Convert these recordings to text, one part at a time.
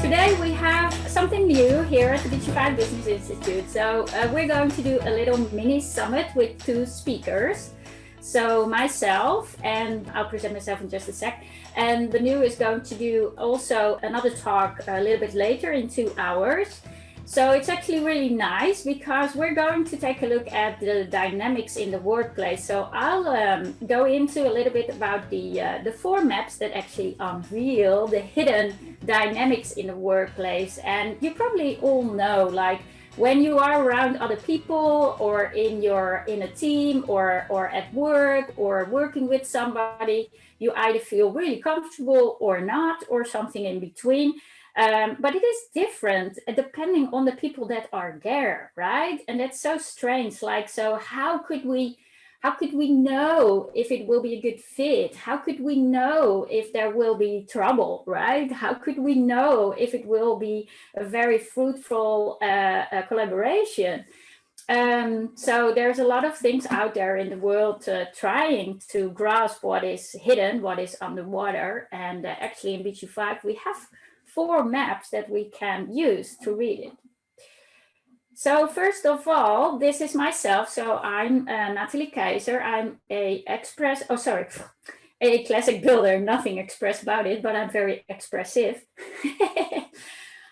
today we have something new here at the BG5 Business Institute. So we're going to do a little mini summit with two speakers. So myself, and I'll present myself in just a sec, and Banu is going to do also another talk a little bit later in 2 hours. So it's actually really nice because we're going to take a look at the dynamics in the workplace. So I'll go into a little bit about the 4 maps that actually unveil the hidden dynamics in the workplace. And you probably all know, like when you are around other people or in a team or at work or working with somebody, you either feel really comfortable or not, or something in between. But it is different depending on the people that are there, right? And that's so strange. Like, so how could we know if it will be a good fit? How could we know if there will be trouble, right? How could we know if it will be a very fruitful collaboration? So there's a lot of things out there in the world trying to grasp what is hidden, what is underwater. And actually in BG5, we have 4 maps that we can use to read it. So first of all, this is myself. So I'm Nathalie Keizer. I'm a classic builder, nothing express about it, but I'm very expressive.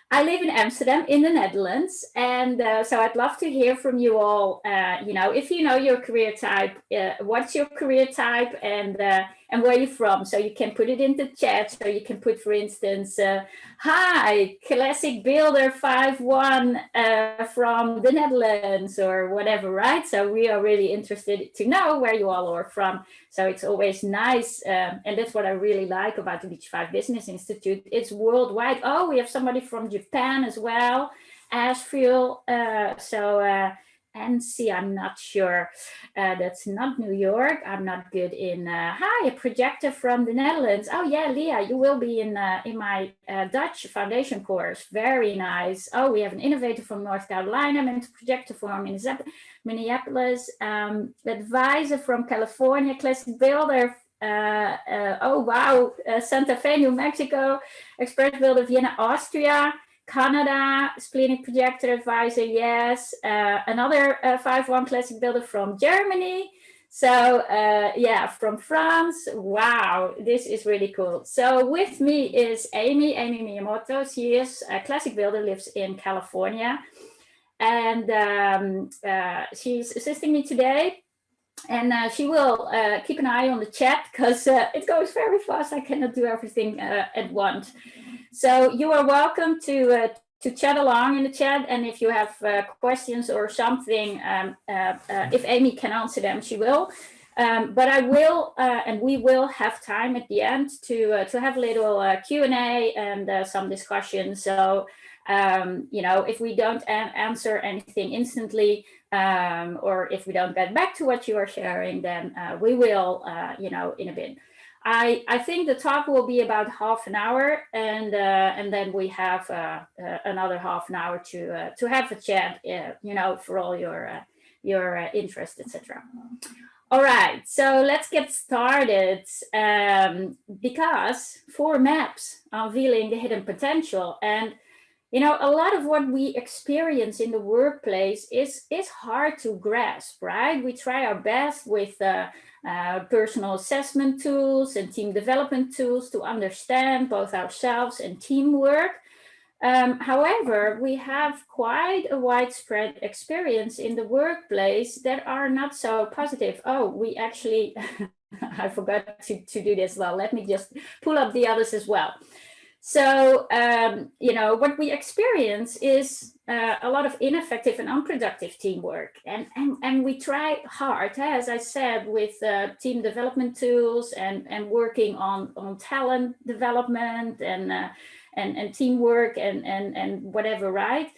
I live in Amsterdam in the Netherlands, and so I'd love to hear from you all. If you know your career type, what's your career type, and where you're from. So you can put it in the chat. So you can put, for instance, hi, classic builder 5-1 from the Netherlands or whatever, right? So we are really interested to know where you all are from. So it's always nice, and that's what I really like about the BG5 Business Institute. It's worldwide. Oh, we have somebody from Japan as well, Asheville. NC, I'm not sure. That's not New York. I'm not good in. Hi, a projector from the Netherlands. Oh yeah, Leah, you will be in my Dutch foundation course. Very nice. Oh, we have an innovator from North Carolina, mental projector from Minneapolis. Advisor from California, classic builder. Oh wow, Santa Fe, New Mexico, express builder, Vienna, Austria. Canada, splenic projector advisor, yes. Another 5-1 classic builder from Germany. So yeah, from France. Wow, this is really cool. So with me is Amy Miyamoto. She is a classic builder, lives in California. And she's assisting me today. And she will keep an eye on the chat because it goes very fast. I cannot do everything at once. So you are welcome to chat along in the chat. And if you have questions or something, if Amy can answer them, she will. But I will, and we will have time at the end to have a little Q&A and some discussion. So, if we don't answer anything instantly, or if we don't get back to what you are sharing, then we will, in a bit. I think the talk will be about half an hour, and then we have another half an hour to have a chat, for all your interest, etc. All right, so let's get started. Because 4 maps unveiling the hidden potential, and a lot of what we experience in the workplace is hard to grasp, right? We try our best with personal assessment tools and team development tools to understand both ourselves and teamwork. However, we have quite a widespread experience in the workplace that are not so positive. Oh, we actually, I forgot to do this. Well, let me just pull up the others as well. So, what we experience is a lot of ineffective and unproductive teamwork. And we try hard, as I said, with team development tools and working on talent development and teamwork and whatever, right?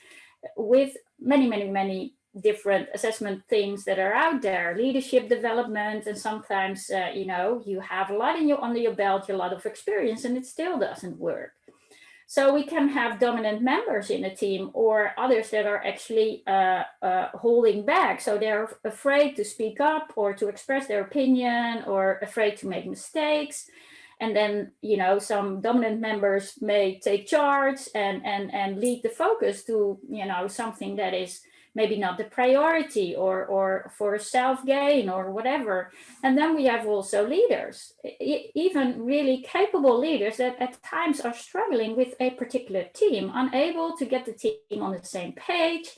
With many different assessment things that are out there, leadership development, and sometimes, you have a lot under your belt, a lot of experience, and it still doesn't work. So we can have dominant members in a team or others that are actually holding back. So they're afraid to speak up or to express their opinion or afraid to make mistakes. And then, some dominant members may take charge and lead the focus to, something that is maybe not the priority or for self-gain or whatever. And then we have also leaders, even really capable leaders that at times are struggling with a particular team, unable to get the team on the same page,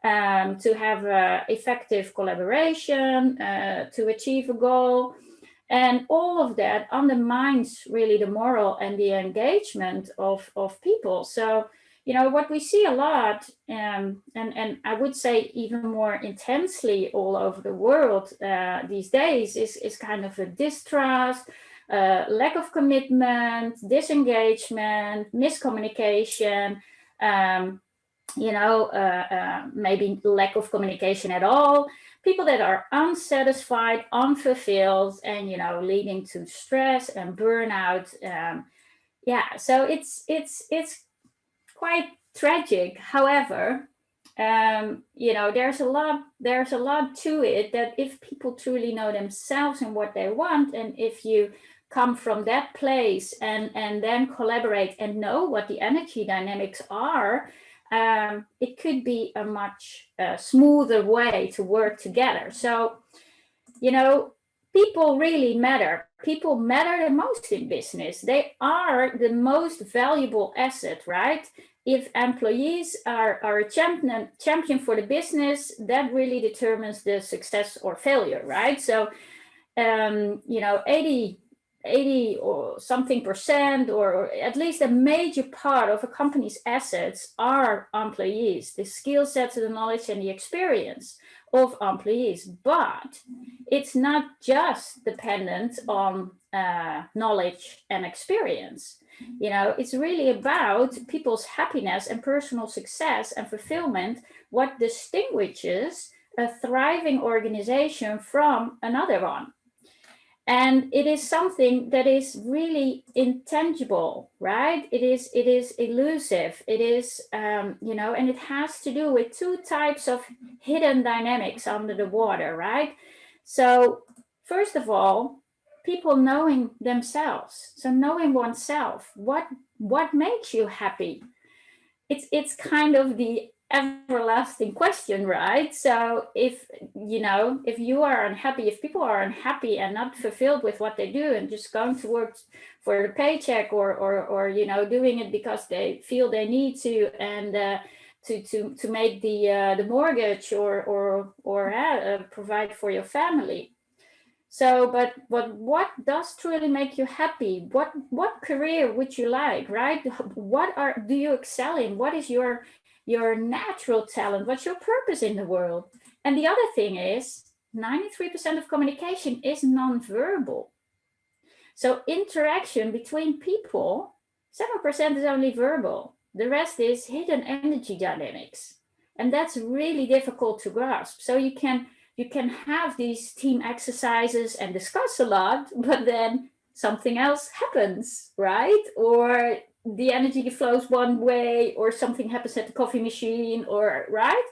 to have effective collaboration, to achieve a goal. And all of that undermines really the moral and the engagement of people. So, what we see a lot, and I would say even more intensely all over the world these days, is kind of a distrust, lack of commitment, disengagement, miscommunication, maybe lack of communication at all, people that are unsatisfied, unfulfilled, and leading to stress and burnout. So it's quite tragic. However, there's a lot to it, that if people truly know themselves and what they want, and if you come from that place and then collaborate and know what the energy dynamics are, it could be a much smoother way to work together. So, people really matter. People matter the most in business. They are the most valuable asset, right? If employees are a champion for the business, that really determines the success or failure, right? So, 80 or something percent, or at least a major part of a company's assets are employees, the skill sets, the knowledge, and the experience of employees. But it's not just dependent on knowledge and experience. It's really about people's happiness and personal success and fulfillment, what distinguishes a thriving organization from another one. And it is something that is really intangible, right? It is elusive. It is, and it has to do with two types of hidden dynamics under the water, right? So first of all, people knowing themselves. So knowing oneself, what makes you happy? It's kind of the everlasting question, right? So if you are unhappy, if people are unhappy and not fulfilled with what they do and just going to work for the paycheck or doing it because they feel they need to, and to make the mortgage or provide for your family. So, but what does truly make you happy? What career would you like, right? Do you excel in? What is your natural talent? What's your purpose in the world? And the other thing is, 93% of communication is nonverbal. So interaction between people, 7% is only verbal. The rest is hidden energy dynamics. And that's really difficult to grasp. So you can have these team exercises and discuss a lot, but then something else happens, right? Or the energy flows one way, or something happens at the coffee machine, or right?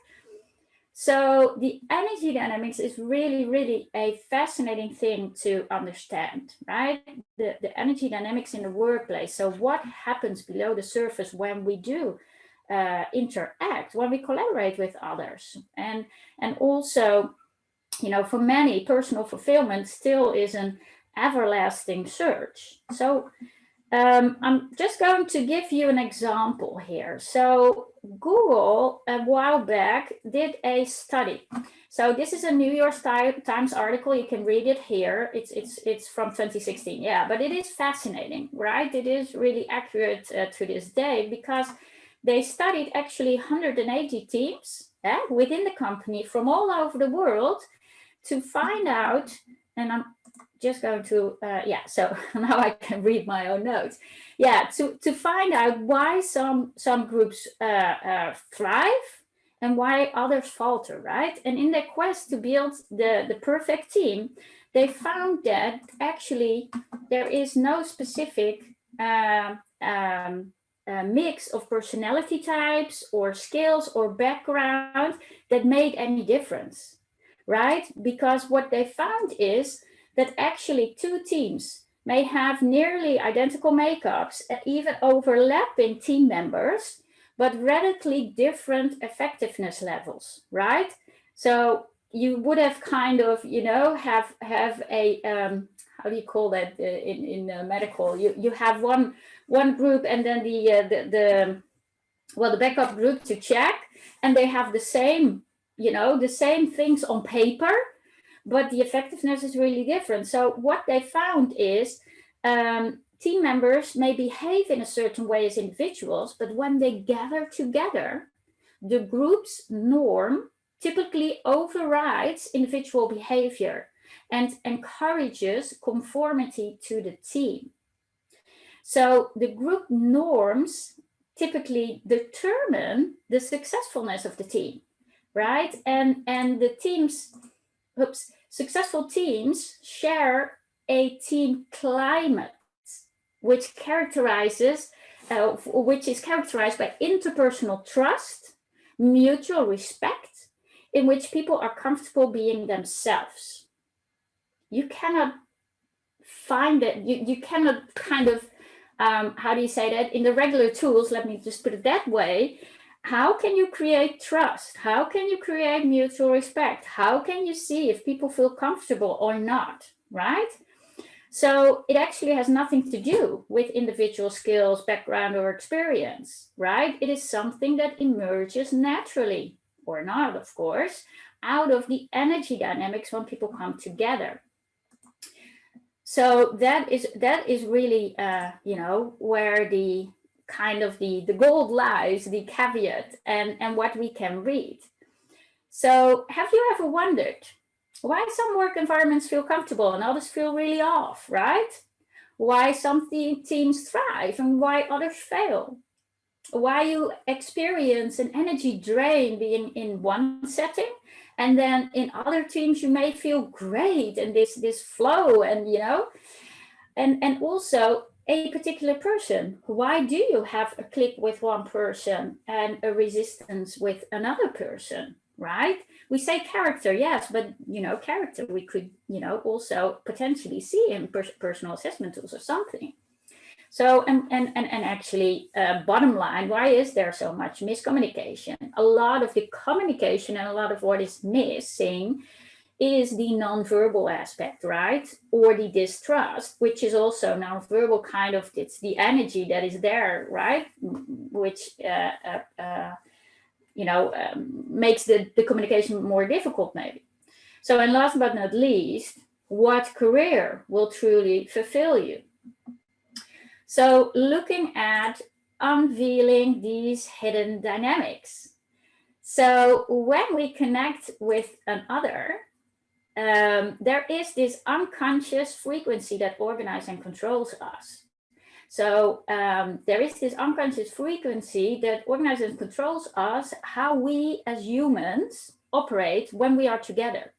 So the energy dynamics is really, really a fascinating thing to understand, right? The energy dynamics in the workplace. So what happens below the surface when we do interact, when we collaborate with others, and also, for many, personal fulfillment still is an everlasting search. So I'm just going to give you an example here. So Google a while back did a study. So this is a New York Times article. You can read it here. It's from 2016. Yeah, but it is fascinating, right? It is really accurate to this day, because they studied actually 180 teams within the company from all over the world to find out, and I'm just going to, so now I can read my own notes. Yeah, to find out why some groups thrive and why others falter, right? And in their quest to build the perfect team, they found that actually there is no specific mix of personality types or skills or background that made any difference, right? Because what they found is that actually two teams may have nearly identical makeups and even overlapping team members, but radically different effectiveness levels, right? So you would have kind of, you know, have a how do you call that in medical? You have one group and then the backup group to check, and they have the same, you know, the same things on paper, but the effectiveness is really different. So what they found is team members may behave in a certain way as individuals, but when they gather together, the group's norm typically overrides individual behavior and encourages conformity to the team. So the group norms typically determine the successfulness of the team, right? And the teams, successful teams share a team climate, which is characterized by interpersonal trust, mutual respect, in which people are comfortable being themselves. You cannot find it, you cannot kind of, how do you say that? In the regular tools, let me just put it that way. How can you create trust? How can you create mutual respect? How can you see if people feel comfortable or not, right? So it actually has nothing to do with individual skills, background, or experience, right? It is something that emerges naturally, or not, of course, out of the energy dynamics when people come together. So that is really, you know, where the kind of the gold lies, the caveat, and what we can read. So have you ever wondered why some work environments feel comfortable and others feel really off, right? Why some teams thrive and why others fail? Why you experience an energy drain being in one setting, and then in other teams you may feel great and this flow, and you know, and also a particular person. Why do you have a click with one person and a resistance with another person, right? We say character, yes, but you know, character we could, you know, also potentially see in personal assessment tools or something. So, and actually, bottom line, why is there so much miscommunication? A lot of the communication and a lot of what is missing is the nonverbal aspect, right? Or the distrust, which is also nonverbal, kind of, it's the energy that is there, right? Which, you know, makes the communication more difficult maybe. So, and last but not least, what career will truly fulfill you? So looking at unveiling these hidden dynamics. So when we connect with another, there is this unconscious frequency that organizes and controls us. So there is this unconscious frequency that organizes and controls us, how we as humans operate when we are together.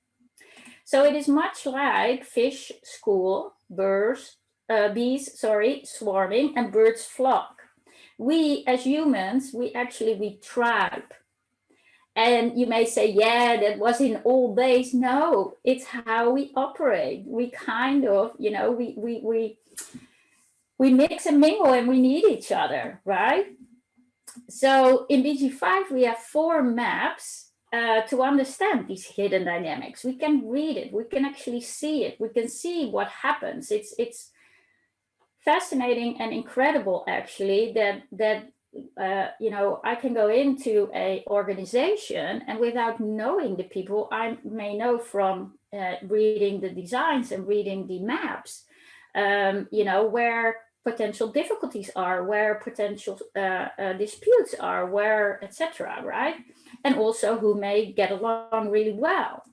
So it is much like fish school, bees swarming and birds flock. We as humans, we tribe. And you may say, yeah, that was in old days. No, it's how we operate. We kind of, you know, we mix and mingle and we need each other, right? So in BG5, we have 4 maps to understand these hidden dynamics. We can read it, we can actually see it, we can see what happens. It's fascinating and incredible, actually, that you know, I can go into a organization and without knowing the people, I may know from reading the designs and reading the maps, you know, where potential difficulties are, where potential disputes are, where, etc., right? And also who may get along really well.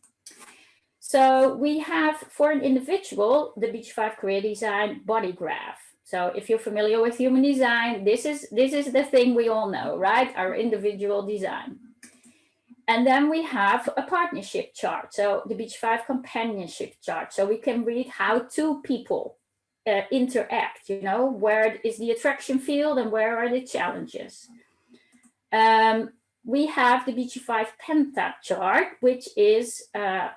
So we have, for an individual, the BG5 career design body graph. So if you're familiar with human design, this is the thing we all know, right? Our individual design. And then we have a partnership chart. So the BG5 companionship chart. So we can read how 2 people interact, you know, where is the attraction field and where are the challenges. we have the BG5 Penta chart, which is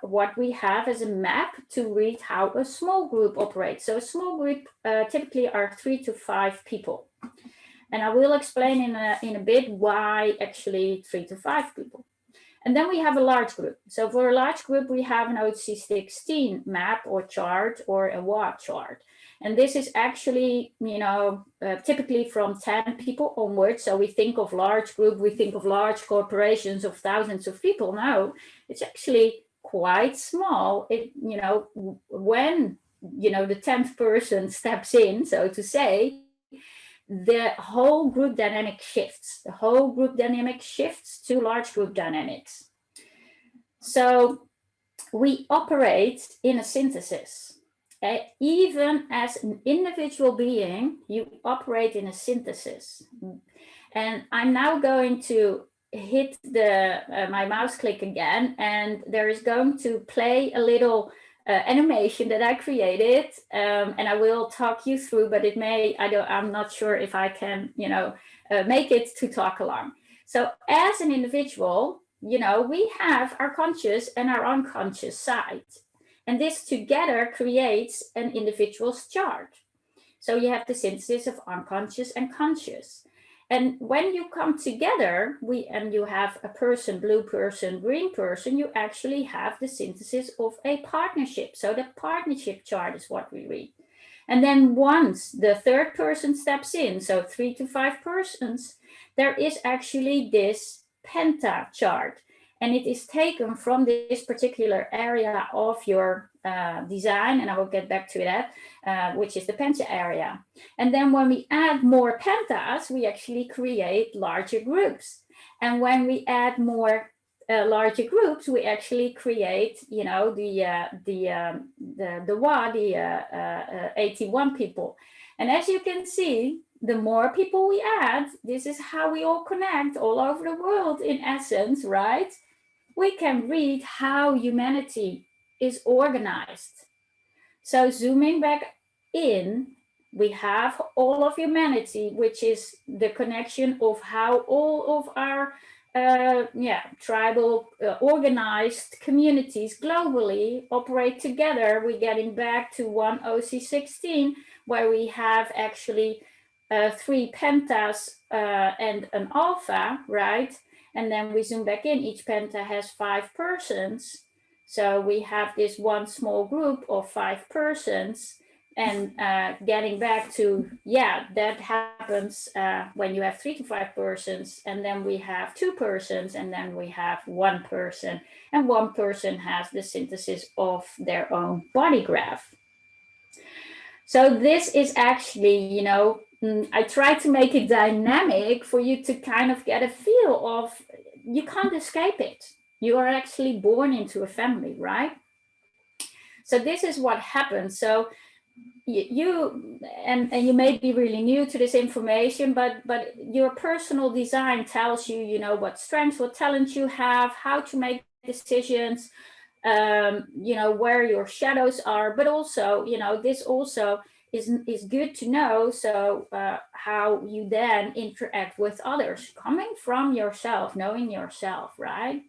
what we have as a map to read how a small group operates. So a small group typically are 3 to 5 people. And I will explain in a bit why actually 3 to 5 people. And then we have a large group. So for a large group, we have an OC16 map or chart or a WA chart. And this is actually, typically from 10 people onwards. So we think of large group, we think of large corporations of thousands of people. No, it's actually quite small. When, the 10th person steps in, so to say, the whole group dynamic shifts. The whole group dynamic shifts to large group dynamics. So we operate in a synthesis. Even as an individual being, you operate in a synthesis. And I'm now going to hit my mouse click again, and there is going to play a little animation that I created, and I will talk you through, but I'm not sure if I can, make it to talk along. So as an individual, we have our conscious and our unconscious side, and this together creates an individual's chart. So you have the synthesis of unconscious and conscious. And when you come together, and you have a person, blue person, green person, you actually have the synthesis of a partnership. So the partnership chart is what we read. And then once the third person steps in, so 3 to 5 persons, there is actually this penta chart. And it is taken from this particular area of your design, and I will get back to that, which is the penta area. And then when we add more pentas, we actually create larger groups. And when we add more larger groups, we actually create, the 81 people. And as you can see, the more people we add, this is how we all connect all over the world in essence, right? We can read how humanity is organized. So zooming back in, we have all of humanity, which is the connection of how all of our tribal organized communities globally operate together. We're getting back to one OC16, where we have actually 3 pentas and an alpha, right? And then we zoom back in, each penta has 5 persons. So we have this one small group of 5 persons, and getting back to, that happens when you have 3 to 5 persons, and then we have 2 persons, and then we have 1 person, and 1 person has the synthesis of their own body graph. So this is actually, I try to make it dynamic for you to kind of get a feel of, you can't escape it. You are actually born into a family, right? So this is what happens. So you may be really new to this information, but your personal design tells you, what strengths, what talents you have, how to make decisions, where your shadows are, but also, this also is good to know. So how you then interact with others, coming from yourself, knowing yourself, right?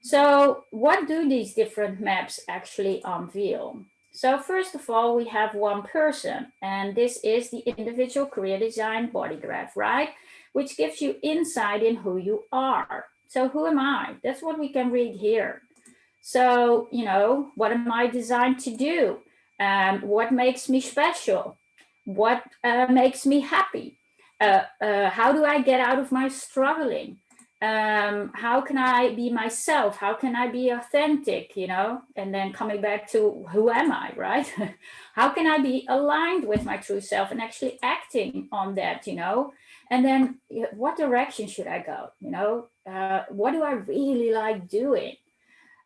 So what do these different maps actually unveil? So first of all, we have one person, and this is the individual career design body graph, right? Which gives you insight in who you are. So who am I? That's what we can read here. So, what am I designed to do? What makes me special? What makes me happy? How do I get out of my struggling? How can I be myself? How can I be authentic, and then coming back to who am I, right? How can I be aligned with my true self and actually acting on that, and then what direction should I go? What do I really like doing?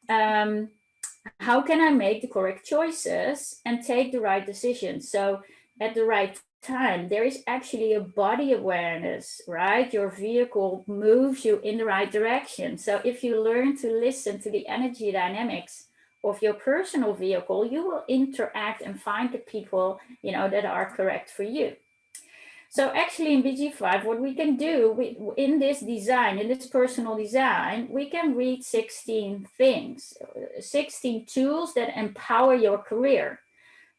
How can I make the correct choices and take the right decisions? So at the right time, there is actually a body awareness, right? Your vehicle moves you in the right direction. So if you learn to listen to the energy dynamics of your personal vehicle, you will interact and find the people, that are correct for you. So actually in BG5, what we can do in this design, in this personal design, we can read 16 things, 16 tools that empower your career.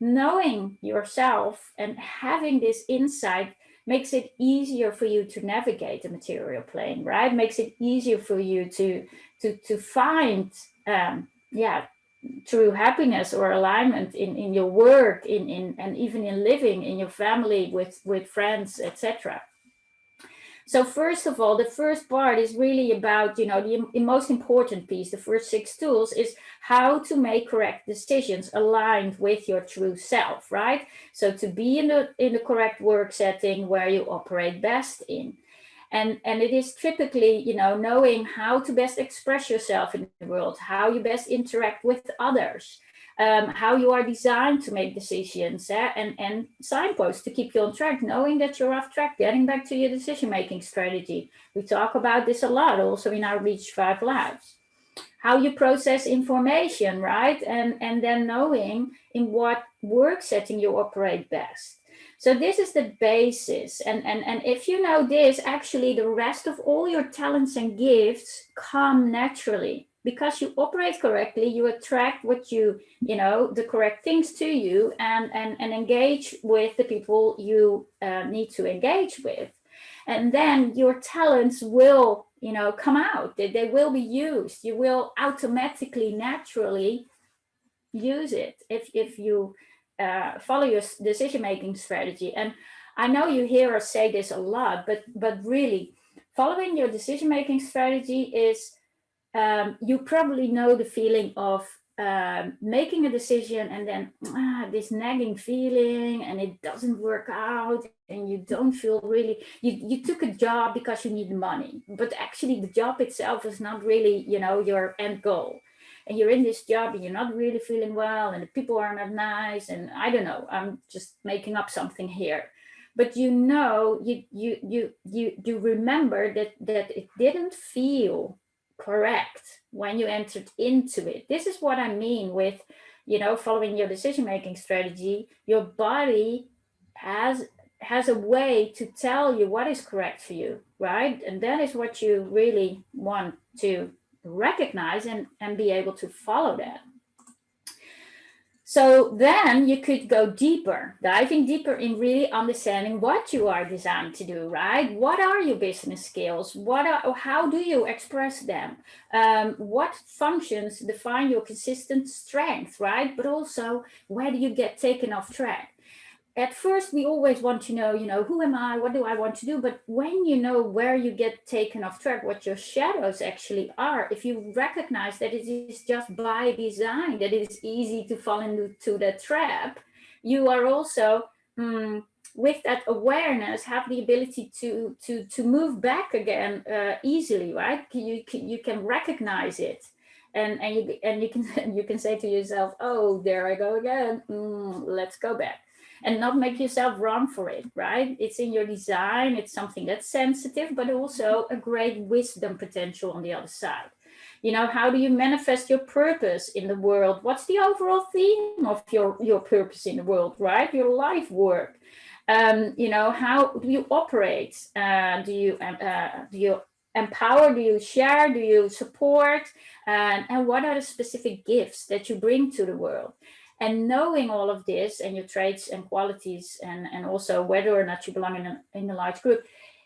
Knowing yourself and having this insight makes it easier for you to navigate the material plane, right? Makes it easier for you to find, yeah, true happiness or alignment in your work, and even in living in your family, with friends, etc. So first of all, the first part is really about, the most important piece, the first 6 tools, is how to make correct decisions aligned with your true self, right? So to be in the correct work setting where you operate best in. And it is typically, knowing how to best express yourself in the world, how you best interact with others, how you are designed to make decisions, and signposts to keep you on track, knowing that you're off track, getting back to your decision-making strategy. We talk about this a lot also in our BG5 Lives. How you process information, right? And then knowing in what work setting you operate best. So this is the basis. And if you know this, actually the rest of all your talents and gifts come naturally. Because you operate correctly, you attract the correct things to you, and engage with the people you need to engage with. And then your talents will, come out. They will be used. You will automatically, naturally use it if you follow your decision-making strategy. And I know you hear us say this a lot, but really, following your decision-making strategy is, you probably know the feeling of making a decision and then this nagging feeling, and it doesn't work out, and you don't feel really, you took a job because you need money, but actually the job itself is not really, your end goal. And you're in this job and you're not really feeling well, and the people are not nice, and I don't know, I'm just making up something here. But you remember that it didn't feel correct when you entered into it. This is what I mean with, following your decision-making strategy. Your body has a way to tell you what is correct for you, right? And that is what you really want to recognize and be able to follow that. So then you could go deeper, diving deeper in really understanding what you are designed to do, right? What are your business skills? How do you express them? What functions define your consistent strength, right? But also, where do you get taken off track? At first, we always want to know, who am I? What do I want to do? But when you know where you get taken off track, what your shadows actually are, if you recognize that it is just by design, that it is easy to fall into that trap, you are also, with that awareness, have the ability to move back again easily, right? You can recognize it. And you can say to yourself, oh, there I go again. Let's go back. And not make yourself run for it, right? It's in your design. It's something that's sensitive, but also a great wisdom potential on the other side. How do you manifest your purpose in the world? What's the overall theme of your purpose in the world, right? Your life work. How do you operate? Do you empower? Do you share? Do you support? And what are the specific gifts that you bring to the world? And knowing all of this and your traits and qualities, and also whether or not you belong in a large group,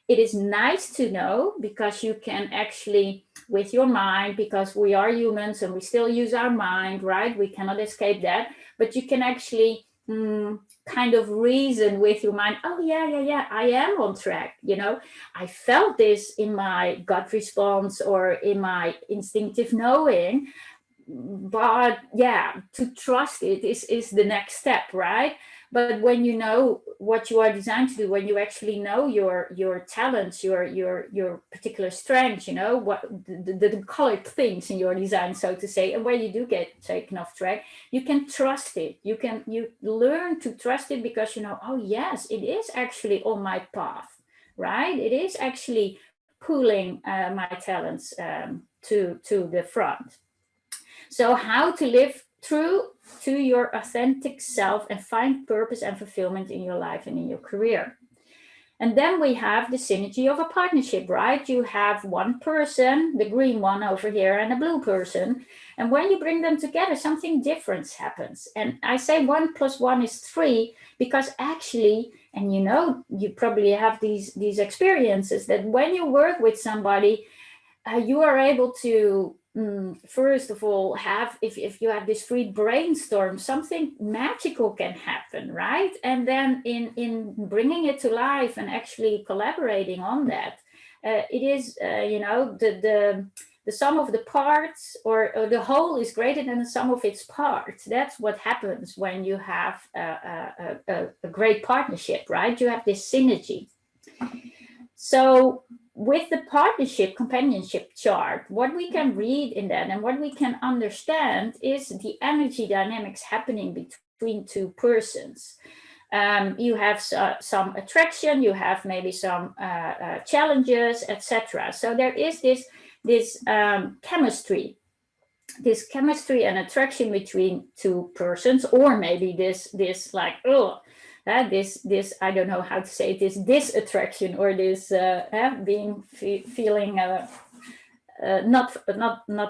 it is nice to know, because you can actually, with your mind, because we are humans and we still use our mind, right? We cannot escape that. But you can actually kind of reason with your mind, oh yeah, I am on track. I felt this in my gut response or in my instinctive knowing. But yeah, to trust it is the next step, right? But when you know what you are designed to do, when you actually know your talents, your particular strengths, what the colored things in your design, so to say, and where you do get taken off track, you can trust it. You learn to trust it, because oh yes, it is actually on my path, right? It is actually pulling my talents to the front. So how to live true to your authentic self and find purpose and fulfillment in your life and in your career. And then we have the synergy of a partnership, right? You have one person, the green one over here, and a blue person. And when you bring them together, something different happens. And I say 1 + 1 is 3, because actually, and you probably have these experiences, that when you work with somebody, you are able to first of all have, if you have this free brainstorm, something magical can happen, right? And then in bringing it to life and actually collaborating on that, it is the sum of the parts, or the whole is greater than the sum of its parts. That's what happens when you have a great partnership, right? You have this synergy. So with the partnership companionship chart, what we can read in that and what we can understand is the energy dynamics happening between two persons. You have some attraction, you have maybe some challenges, etc. So there is this chemistry and attraction between two persons, or maybe this like, this I don't know how to say it, this attraction, or this feeling not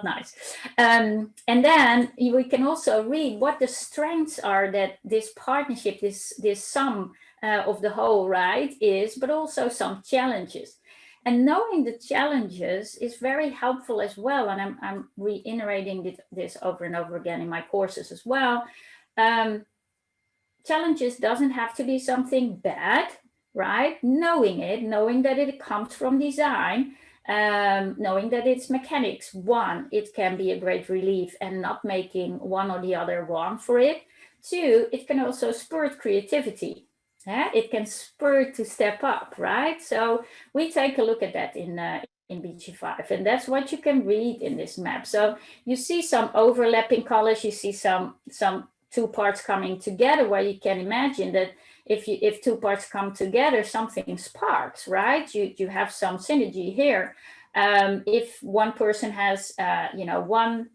nice. And then we can also read what the strengths are that this partnership, this sum of the whole, right, is, but also some challenges. And knowing the challenges is very helpful as well. And I'm reiterating this over and over again in my courses as well. Challenges doesn't have to be something bad, right? Knowing that it comes from design, knowing that it's mechanics. One, it can be a great relief and not making one or the other wrong for it. Two, it can also spur creativity. It can spur to step up, right? So we take a look at that in BG5, and that's what you can read in this map. So you see some overlapping colors, you see some two parts coming together, where you can imagine that if two parts come together, something sparks, right? You have some synergy here. If one person has one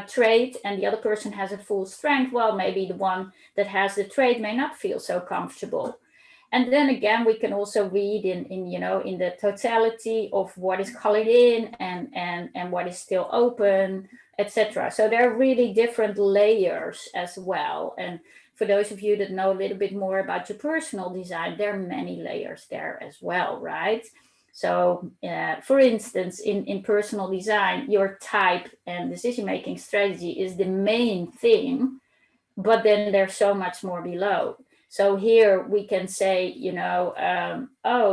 trait and the other person has a full strength, well, maybe the one that has the trait may not feel so comfortable. And then again, we can also read in the totality of what is colored in and what is still open, etc. So there are really different layers as well. And for those of you that know a little bit more about your personal design, there are many layers there as well, right? So for instance, in personal design, your type and decision-making strategy is the main thing, but then there's so much more below. So here we can say,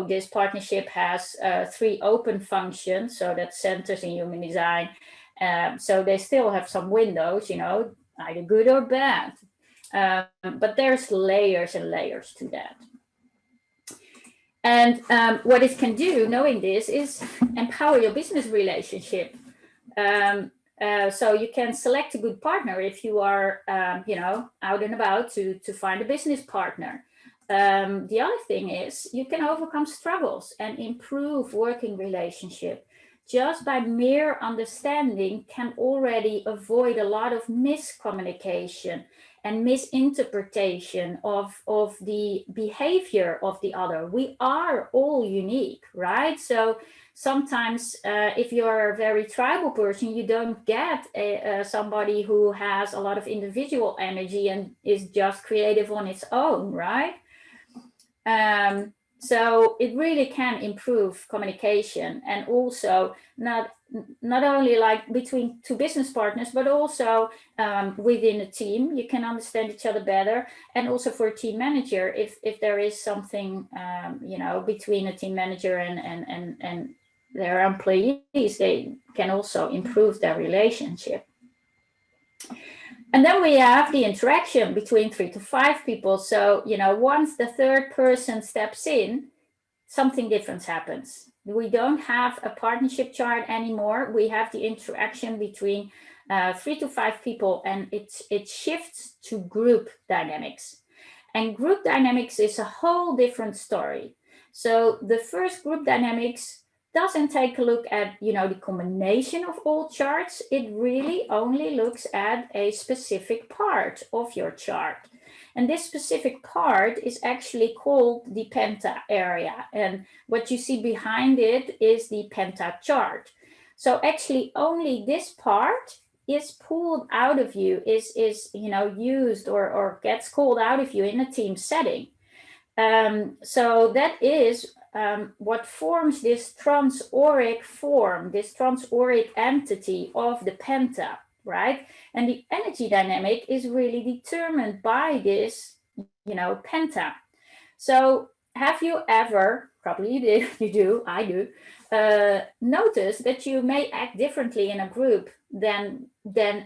this partnership has 3 open functions, so that centers in human design. So they still have some windows, either good or bad. But there's layers and layers to that. And what it can do, knowing this, is empower your business relationship. So you can select a good partner if you are, out and about to find a business partner. The other thing is you can overcome struggles and improve working relationship. Just by mere understanding can already avoid a lot of miscommunication and misinterpretation of the behavior of the other. We are all unique, right? So sometimes if you're a very tribal person, you don't get somebody who has a lot of individual energy and is just creative on its own, right? So it really can improve communication, and also not only like between two business partners, but also within a team. You can understand each other better, and also for a team manager, if there is something between a team manager and their employees, they can also improve their relationship. And then we have the interaction between 3 to 5 people. So, once the third person steps in, something different happens. We don't have a partnership chart anymore. We have the interaction between 3 to 5 people, and it shifts to group dynamics. And group dynamics is a whole different story. So the first group dynamics doesn't take a look at, the combination of all charts. It really only looks at a specific part of your chart. And this specific part is actually called the penta area. And what you see behind it is the penta chart. So actually only this part is pulled out of you, is used or gets called out of you in a team setting. So that is what forms this transauric form, this transauric entity of the penta, right? And the energy dynamic is really determined by this, penta. So have you ever, probably you did, you do, I do, notice that you may act differently in a group than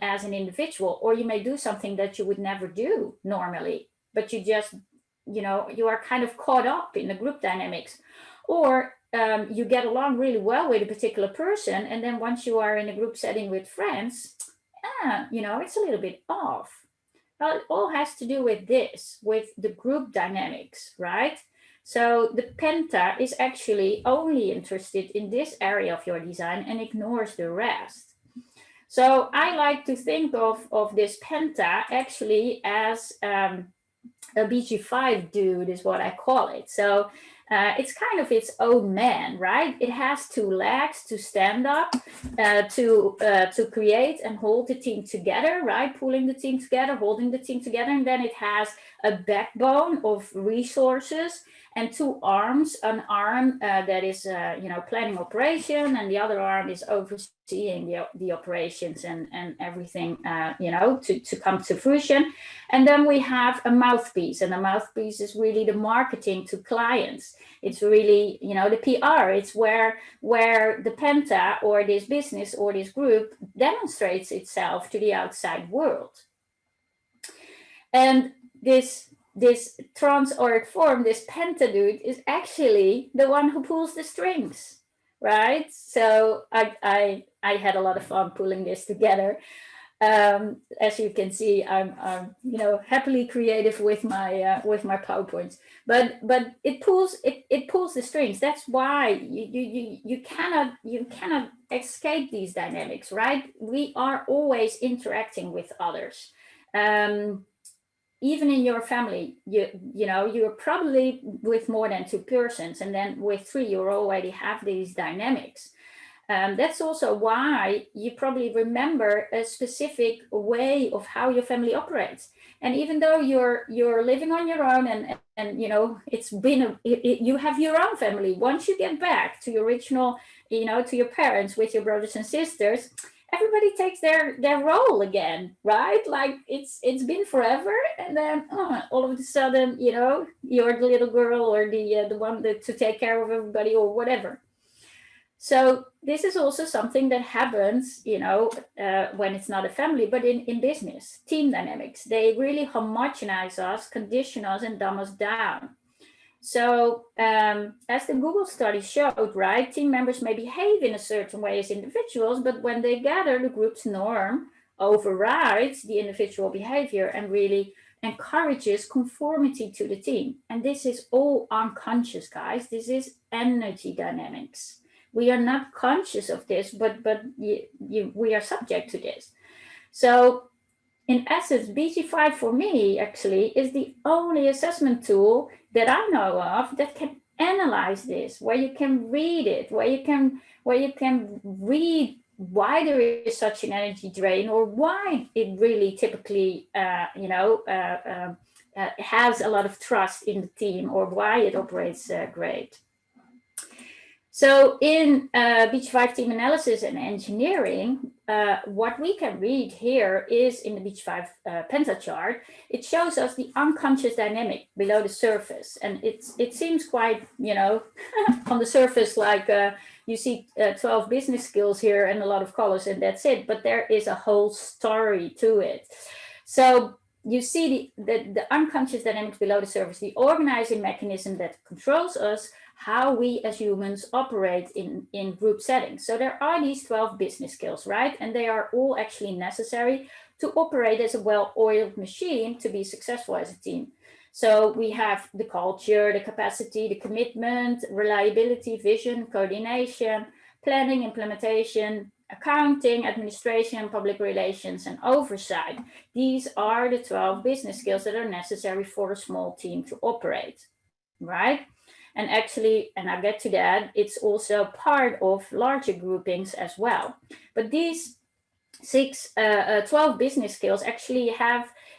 as an individual, or you may do something that you would never do normally, but you just, you are kind of caught up in the group dynamics, or you get along really well with a particular person, and then once you are in a group setting with friends, it's a little bit off. Well, it all has to do with this, with the group dynamics, right? So the penta is actually only interested in this area of your design and ignores the rest. So I like to think of this penta actually as a BG5 dude is what I call it. So it's kind of its own man, right? It has two legs to stand up, to create and hold the team together, right? Pulling the team together, holding the team together. And then it has a backbone of resources and two arms, an arm that is, planning operation, and the other arm is overseeing the operations and everything, to come to fruition. And then we have a mouthpiece, and the mouthpiece is really the marketing to clients. It's really, the PR. It's where the penta or this business or this group demonstrates itself to the outside world. And this transauric form, this penta dude, is actually the one who pulls the strings, right? So I had a lot of fun pulling this together. As you can see, I'm happily creative with my PowerPoints, but it pulls the strings. That's why you cannot escape these dynamics, right? We are always interacting with others. Even in your family, you're probably with more than two persons, and then with three, you already have these dynamics. That's also why you probably remember a specific way of how your family operates. And even though you're living on your own, and it's been you have your own family. Once you get back to your original, to your parents with your brothers and sisters, everybody takes their role again, right? Like it's been forever, and then all of a sudden, you're the little girl or the one to take care of everybody or whatever. So this is also something that happens, when it's not a family, but in business, team dynamics. They really homogenize us, condition us, and dumb us down. So as the Google study showed, right, team members may behave in a certain way as individuals, but when they gather, the group's norm overrides the individual behavior and really encourages conformity to the team. And this is all unconscious, guys. This is energy dynamics. We are not conscious of this, but we are subject to this. So in essence, BG5 for me actually is the only assessment tool that I know of that can analyze this, where you can read it, where you can read why there is such an energy drain, or why it really typically has a lot of trust in the team, or why it operates great. So in BG5 team analysis and engineering, what we can read here is in the BG5 penta chart, it shows us the unconscious dynamic below the surface. And it seems quite, on the surface, like you see 12 business skills here and a lot of colors and that's it. But there is a whole story to it. So you see the unconscious dynamics below the surface, the organizing mechanism that controls us, how we as humans operate in group settings. So there are these 12 business skills, right? And they are all actually necessary to operate as a well-oiled machine to be successful as a team. So we have the culture, the capacity, the commitment, reliability, vision, coordination, planning, implementation, accounting, administration, public relations, and oversight. These are the 12 business skills that are necessary for a small team to operate, right? And actually, and I'll get to that, it's also part of larger groupings as well. But these 12 business skills actually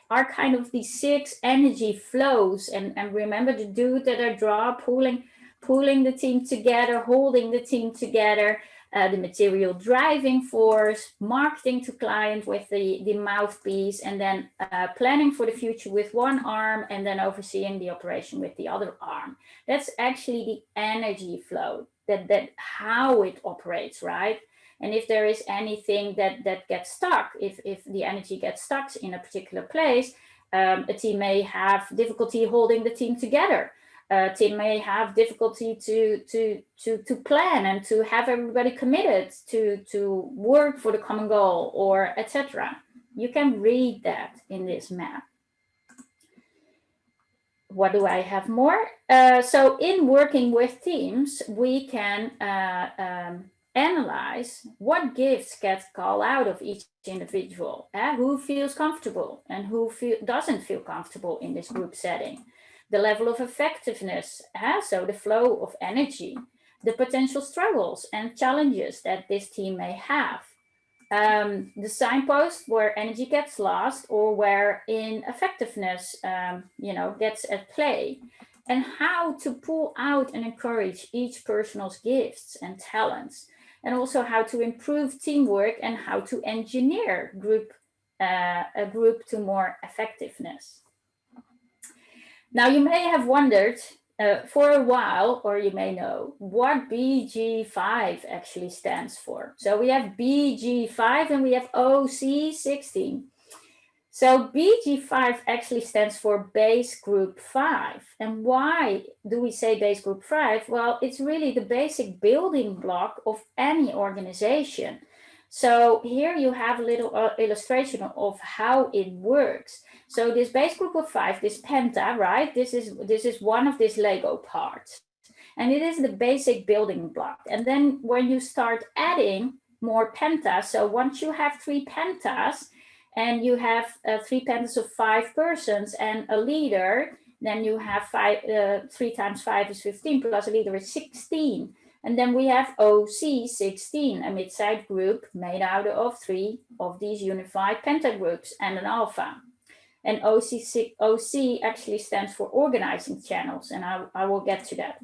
are kind of these 6 energy flows. And remember the dude that are pulling the team together, holding the team together, the material driving force, marketing to client with the mouthpiece, and then planning for the future with one arm, and then overseeing the operation with the other arm. That's actually the energy flow, that how it operates, right? And if there is anything that gets stuck, if the energy gets stuck in a particular place, a team may have difficulty holding the team together. A team may have difficulty to plan and to have everybody committed to work for the common goal, or etc. You can read that in this map. What do I have more? So in working with teams, we can analyze what gifts get called out of each individual, who feels comfortable and who doesn't feel comfortable in this group setting, the level of effectiveness, so the flow of energy, the potential struggles and challenges that this team may have, the signpost where energy gets lost or where ineffectiveness gets at play, and how to pull out and encourage each person's gifts and talents, and also how to improve teamwork and how to engineer a group to more effectiveness. Now, you may have wondered for a while, or you may know, what BG5 actually stands for. So we have BG5 and we have OC16. So BG5 actually stands for Base Group 5. And why do we say Base Group 5? Well, it's really the basic building block of any organization. So here you have a little illustration of how it works. So this base group of 5, this penta, right? This is one of these Lego parts. And it is the basic building block. And then when you start adding more pentas, so once you have 3 pentas, and you have 3 pentas of 5 persons and a leader, then you have 3 times 5 is 15, plus a leader is 16. And then we have OC16, a mid-sized group made out of 3 of these unified pentagroups and an alpha. And OC actually stands for organizing channels, and I will get to that.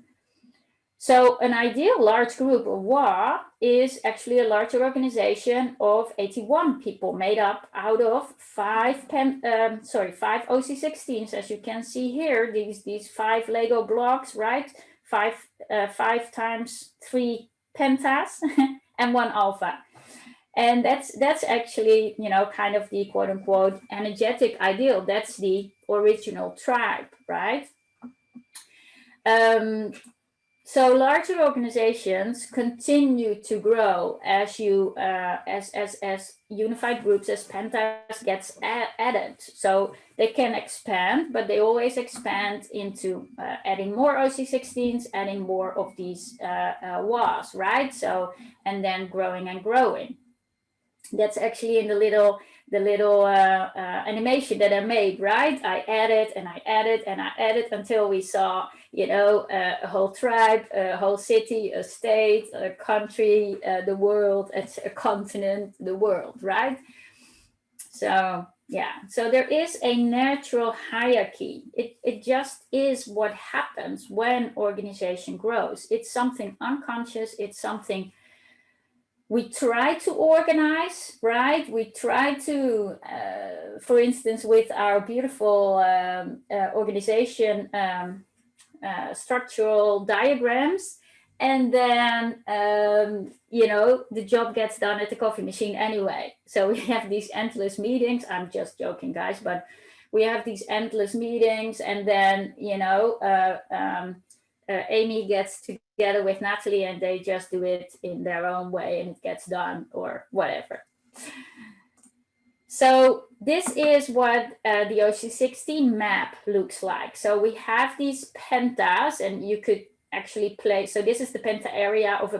So an ideal large group, or WA, is actually a larger organization of 81 people made up out of 5 OC16s, as you can see here, these 5 Lego blocks, right? 5 times 3 pentas and 1 alpha. And that's actually, kind of the quote unquote energetic ideal. That's the original tribe, right? So larger organizations continue to grow as unified groups, as pentas gets added. So they can expand, but they always expand into adding more OC16s, adding more of these WAs, right? So, and then growing and growing. That's actually in the little animation that I made, right? I added and I added and I added until we saw, a whole tribe, a whole city, a state, a country, the world, a continent, the world, right? So yeah, so there is a natural hierarchy. It just is what happens when organization grows. It's something unconscious. It's something we try to organize, right? We try to, for instance, with our beautiful organization structural diagrams, and then, the job gets done at the coffee machine anyway. So we have these endless meetings. I'm just joking, guys, but we have these endless meetings, and then, Amy gets together with Natalie and they just do it in their own way and it gets done, or whatever. So this is what the OC16 map looks like. So we have these pentas, and you could actually play. So this is the penta area of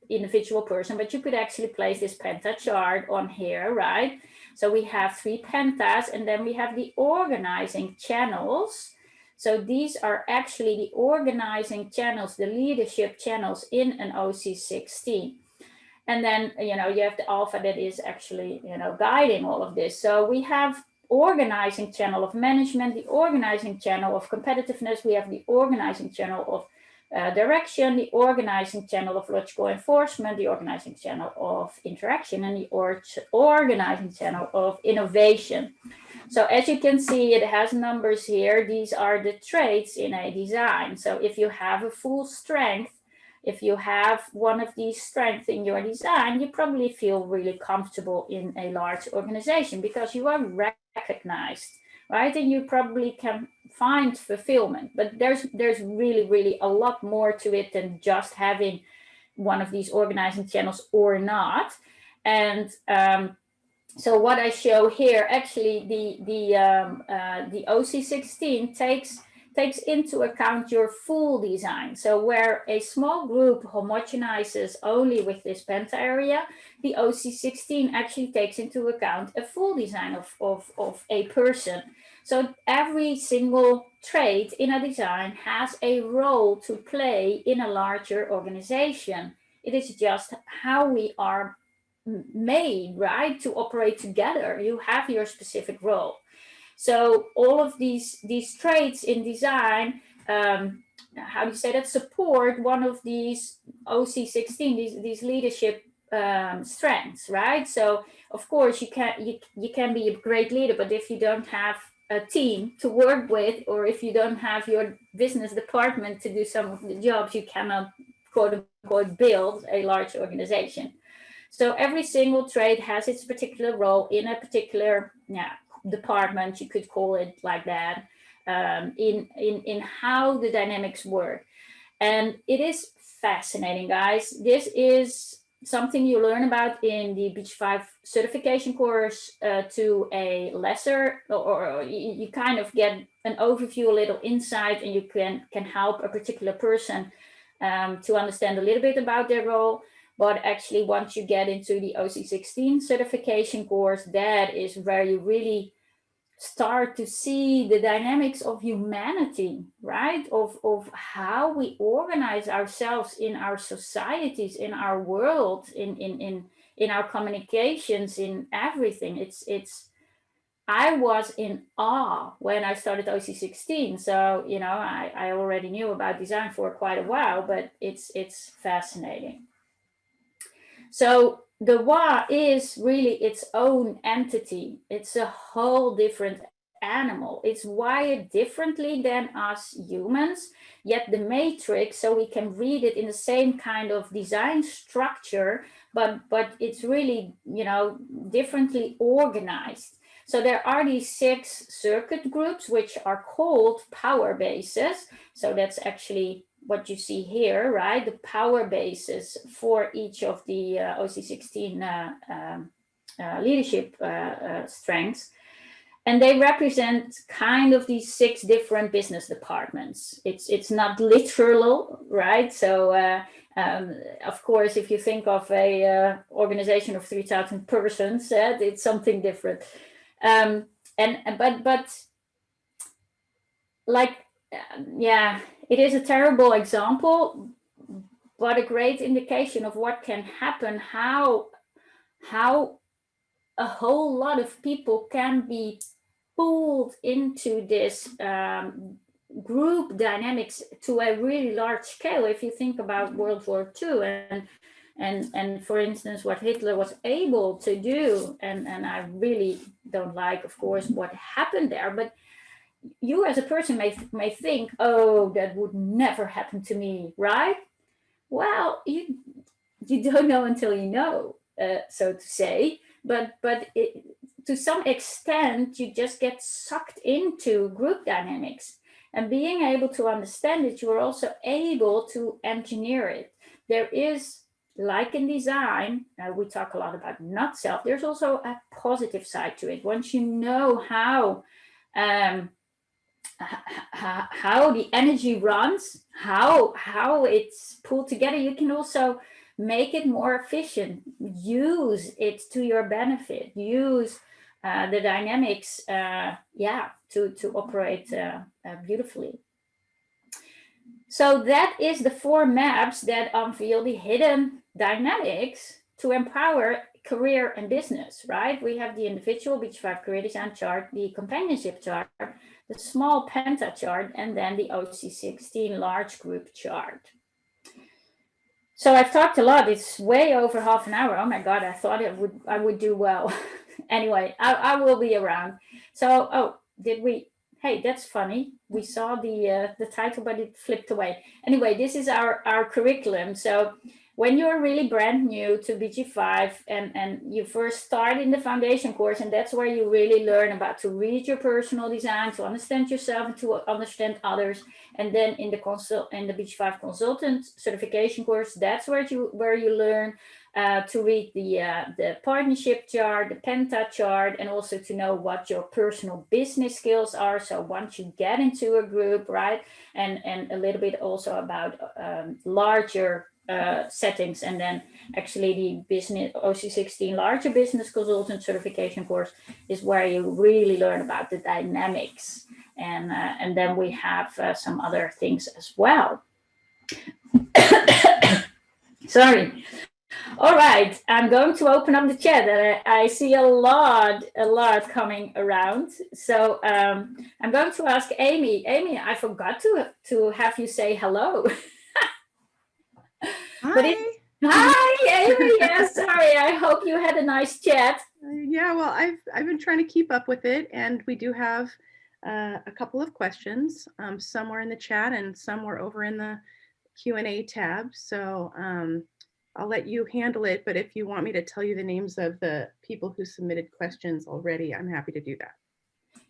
individual person, but you could actually place this penta chart on here, right? So we have 3 pentas, and then we have the organizing channels. So these are actually the organizing channels, the leadership channels in an OC16. And then, you have the alpha that is actually, guiding all of this. So we have organizing channel of management, the organizing channel of competitiveness, we have the organizing channel of direction, the organizing channel of logical enforcement, the organizing channel of interaction, and the organizing channel of innovation. So as you can see, it has numbers here. These are the traits in a design. So if you have a full strength, if you have one of these strengths in your design, you probably feel really comfortable in a large organization because you are recognized, right? And you probably can find fulfillment. But there's really, really a lot more to it than just having one of these organizing channels or not. And so what I show here, actually, the OC16 takes into account your full design. So where a small group homogenizes only with this penta area, the OC16 actually takes into account a full design of a person. So every single trait in a design has a role to play in a larger organization. It is just how we are made, right, to operate together. You have your specific role. So all of these traits in design, how do you say that, support one of these OC16, these leadership strengths, right? So of course you can be a great leader, but if you don't have a team to work with, or if you don't have your business department to do some of the jobs, you cannot, quote unquote, build a large organization. So every single trait has its particular role in a particular department, you could call it like that, in how the dynamics work. And it is fascinating, guys. This is something you learn about in the BG5 certification course to a lesser, or you kind of get an overview, a little insight, and you can help a particular person to understand a little bit about their role. But actually, once you get into the OC16 certification course, that is where you really start to see the dynamics of humanity, right? Of how we organize ourselves in our societies, in our world, in our communications, in everything. I was in awe when I started OC16. So, I already knew about design for quite a while, but it's fascinating. So the Wa is really its own entity. It's a whole different animal. It's wired differently than us humans, yet the matrix, so we can read it in the same kind of design structure, but it's really, differently organized. So there are these 6 circuit groups, which are called power bases. So that's actually what you see here, right? The power bases for each of the OC16 leadership strengths. And they represent kind of these 6 different business departments. It's not literal, right? So of course, if you think of a organization of 3,000 persons, it's something different. But like, it is a terrible example, but a great indication of what can happen, how a whole lot of people can be pulled into this group dynamics to a really large scale. If you think about World War II and for instance, what Hitler was able to do, and I really don't like, of course, what happened there, but you as a person may think, oh, that would never happen to me, right? Well, you don't know until you know, so to say. But to some extent, you just get sucked into group dynamics. And being able to understand it, you are also able to engineer it. There is, like in design, we talk a lot about not self, there's also a positive side to it. Once you know how the energy runs, how it's pulled together, you can also make it more efficient, use it to your benefit, use the dynamics, to operate beautifully. So that is the 4 maps that unveil the hidden dynamics to empower career and business, right? We have the individual BG5 career design chart, the companionship chart, the small penta chart, and then the OC16 large group chart. So I've talked a lot. It's way over half an hour. Oh my God, I thought I would do well. Anyway, I will be around. So, hey, that's funny. We saw the title, but it flipped away. Anyway, this is our curriculum. So when you're really brand new to BG5 and you first start in the foundation course, and that's where you really learn about to read your personal design, to understand yourself, and to understand others. And then in the BG5 consultant certification course, that's where you learn to read the partnership chart, the penta chart, and also to know what your personal business skills are. So once you get into a group, right, and a little bit also about larger settings, and then actually the business OC16 larger business consultant certification course is where you really learn about the dynamics, and then we have some other things as well. Sorry. All right, I'm going to open up the chat. I see a lot coming around. So I'm going to ask Amy. Amy, I forgot to have you say hello. Hi. Hi, Amy. Yes, sorry. I hope you had a nice chat. Yeah, well, I've been trying to keep up with it, and we do have a couple of questions. Some were in the chat, and some were over in the Q&A tab. So I'll let you handle it. But if you want me to tell you the names of the people who submitted questions already, I'm happy to do that.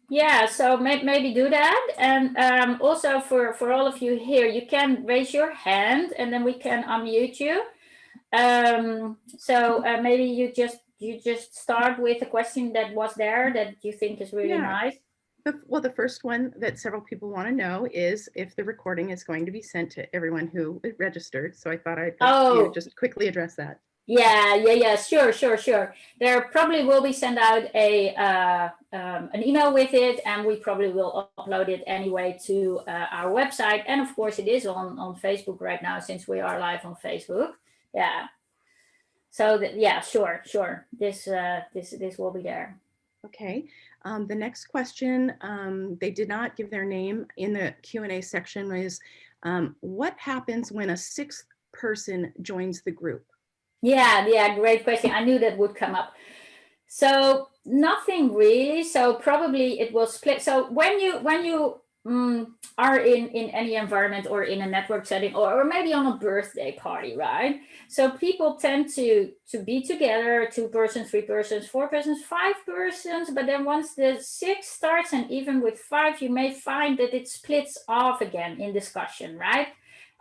Yeah, so maybe do that. And also for all of you here, you can raise your hand and then we can unmute you. So maybe you just start with a question that was there that you think is really nice. Well, the first one that several people want to know is if the recording is going to be sent to everyone who registered. So I thought I'd just quickly address that. Yeah, sure. There probably will be sent out an email with it, and we probably will upload it anyway to our website. And of course, it is on Facebook right now, since we are live on Facebook. Yeah. So sure. This will be there. Okay. The next question, they did not give their name in the Q&A section, is what happens when a 6th person joins the group? Yeah, great question. I knew that would come up. So nothing really. So probably it will split. So when you are in any environment or in a network setting, or maybe on a birthday party, right? So people tend to be together, 2 persons, 3 persons, 4 persons, 5 persons. But then once the 6 starts, and even with 5, you may find that it splits off again in discussion, right?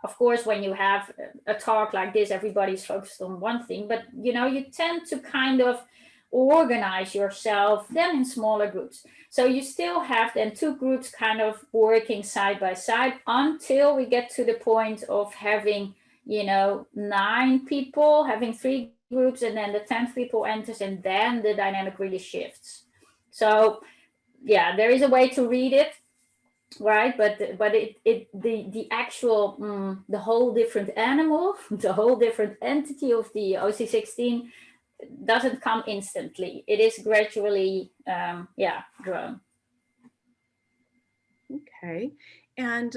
Of course, when you have a talk like this, everybody's focused on one thing, but you tend to kind of organize yourself then in smaller groups. So you still have then 2 groups kind of working side by side until we get to the point of having 9 people, having 3 groups, and then the 10th people enters, and then the dynamic really shifts. So yeah, there is a way to read it, right? But the actual the whole different animal, the whole different entity of the OC16 doesn't come instantly. It is gradually grown. Okay. And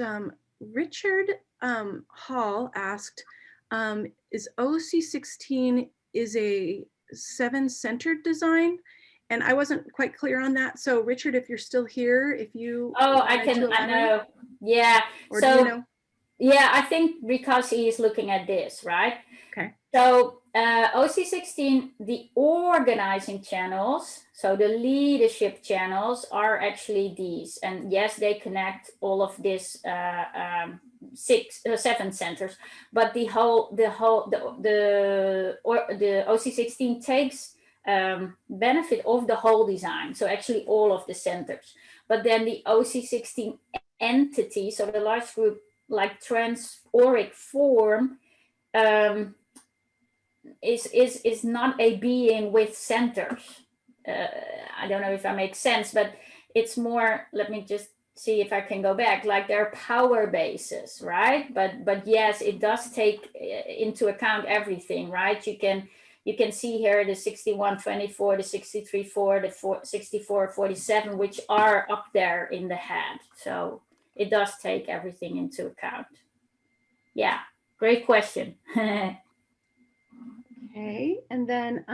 Richard Hall asked, is OC16 is a 7-centered design? And I wasn't quite clear on that. So Richard, if you're still here, if you I know. Yeah. Or so, do you know? Yeah, I think because he is looking at this, right? Okay. So OC16, the organizing channels, so the leadership channels are actually these. And yes, they connect all of this 7 centers, but the OC16 takes benefit of the whole design. So actually all of the centers, but then the OC16 entity, so the large group like transauric form, is not a being with centers. I don't know if that makes sense, but it's more, let me just see if I can go back, like they're power bases, right? But yes, it does take into account everything, right? You can see here the 6124, the 63.4, the 64.47, which are up there in the head. So it does take everything into account. Yeah, great question. Okay, and then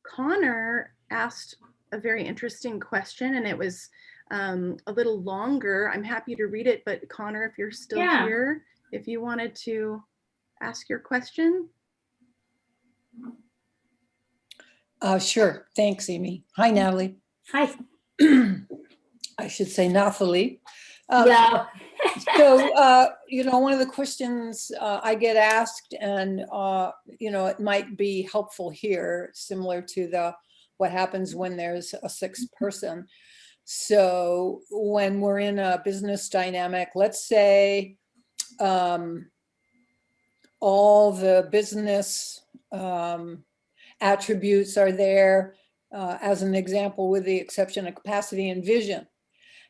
Connor asked a very interesting question, and it was a little longer. I'm happy to read it, but Connor, if you're still here, if you wanted to ask your question. Sure. Thanks, Amy. Hi, Natalie. Hi. I should say Nathalie. Yeah. So, one of the questions I get asked, and, it might be helpful here, similar to what happens when there's a sixth person. So when we're in a business dynamic, let's say all the business attributes are there, as an example, with the exception of capacity and vision.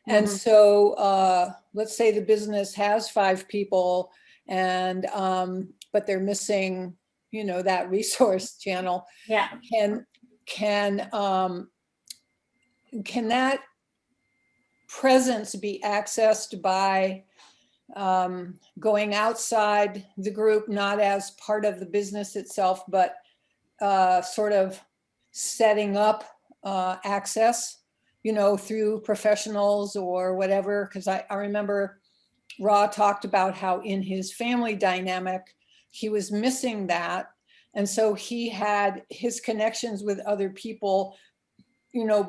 And so let's say the business has 5 people, and but they're missing, that resource channel. Yeah. Can that presence be accessed by going outside the group, not as part of the business itself, but sort of setting up access, through professionals or whatever? Because I remember Ra talked about how in his family dynamic, he was missing that. And so he had his connections with other people,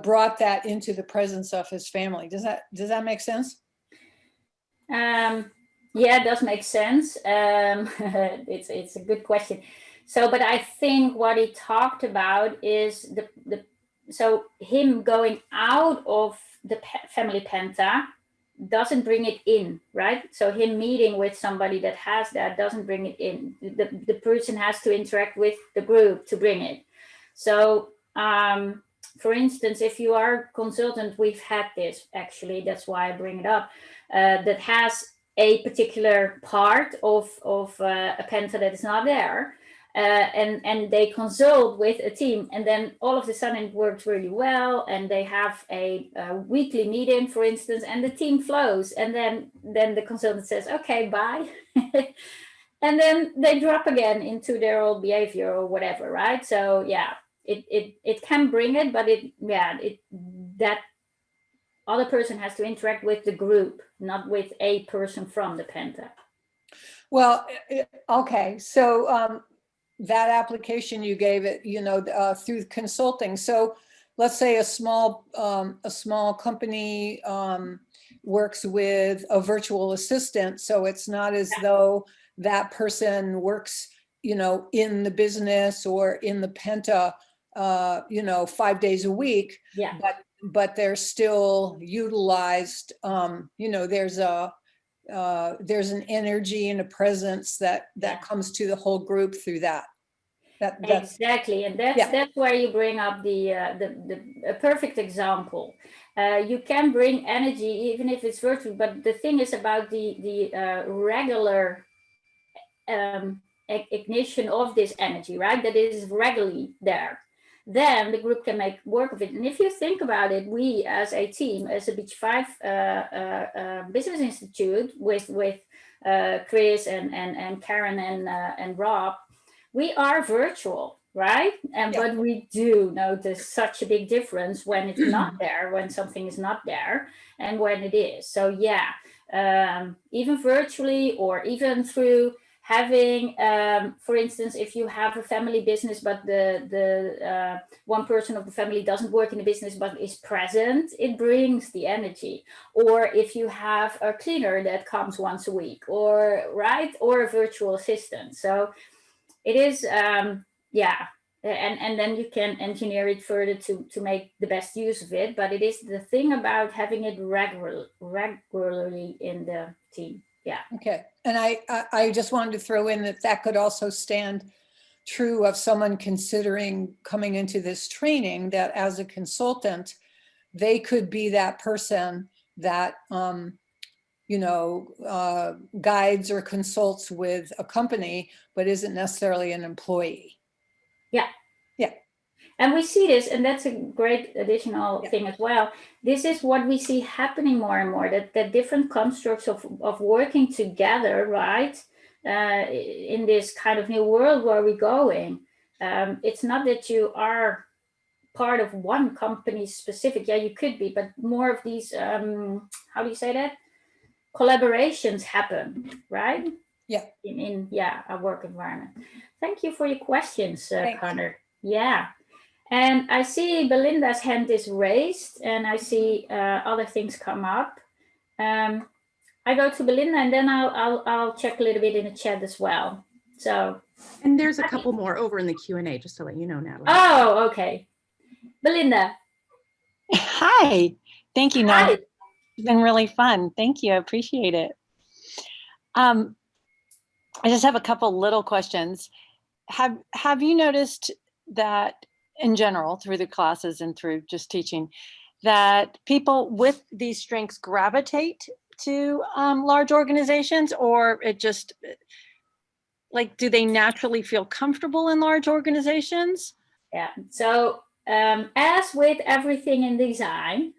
brought that into the presence of his family. Does that make sense? Yeah, it does make sense. It's a good question. So, but I think what he talked about is so him going out of the family penta doesn't bring it in, right? So him meeting with somebody that has that doesn't bring it in. The person has to interact with the group to bring it. So, for instance, if you are a consultant, we've had this actually, that's why I bring it up, that has a particular part of a penta that is not there. And they consult with a team, and then all of a sudden it works really well, and they have a weekly meeting, for instance, and the team flows, and then the consultant says, okay, bye. And then they drop again into their old behavior or whatever, right? So yeah, it can bring it, but that other person has to interact with the group, not with a person from the penta. Well, okay, so that application you gave it, through consulting. So let's say a small company works with a virtual assistant. So it's not as though that person works, in the business or in the penta, 5 days a week. Yeah. But they're still utilized. There's an energy and a presence that comes to the whole group through that. Exactly, and that's where you bring up a perfect example. You can bring energy even if it's virtual, but the thing is about the regular ignition of this energy, right? That is regularly there. Then the group can make work of it. And if you think about it, we as a team, as a BG5 Business Institute with Chris and Karen and Rob, we are virtual, right? But we do notice such a big difference when it's not there, when something is not there, and when it is. So yeah, even virtually or even through having, for instance, if you have a family business, but the one person of the family doesn't work in the business but is present, it brings the energy. Or if you have a cleaner that comes once a week, or a virtual assistant. So it is, and then you can engineer it further to make the best use of it. But it is the thing about having it regularly in the team. Yeah. Okay. And I just wanted to throw in that could also stand true of someone considering coming into this training, that as a consultant, they could be that person that, guides or consults with a company, but isn't necessarily an employee. Yeah. Yeah. And we see this, and that's a great additional Yeah. thing as well. This is what we see happening more and more, that different constructs of working together, right? In this kind of new world where we're going. It's not that you are part of one company specific. Yeah, you could be, but more of these, how do you say that? Collaborations happen, right? Yeah. In a work environment. Thank you for your questions, Thanks. Connor. Yeah. And I see Belinda's hand is raised, and I see other things come up. I go to Belinda, and then I'll check a little bit in the chat as well. So. And there's a couple more over in the Q&A, just to let you know, Natalie. Oh, okay. Belinda. Hi. Thank you, Natalie. Hi. It's been really fun. Thank you. I appreciate it. I just have a couple little questions. Have you noticed that in general, through the classes and through just teaching, that people with these strengths gravitate to large organizations, or it just, like, do they naturally feel comfortable in large organizations? Yeah. So as with everything in design,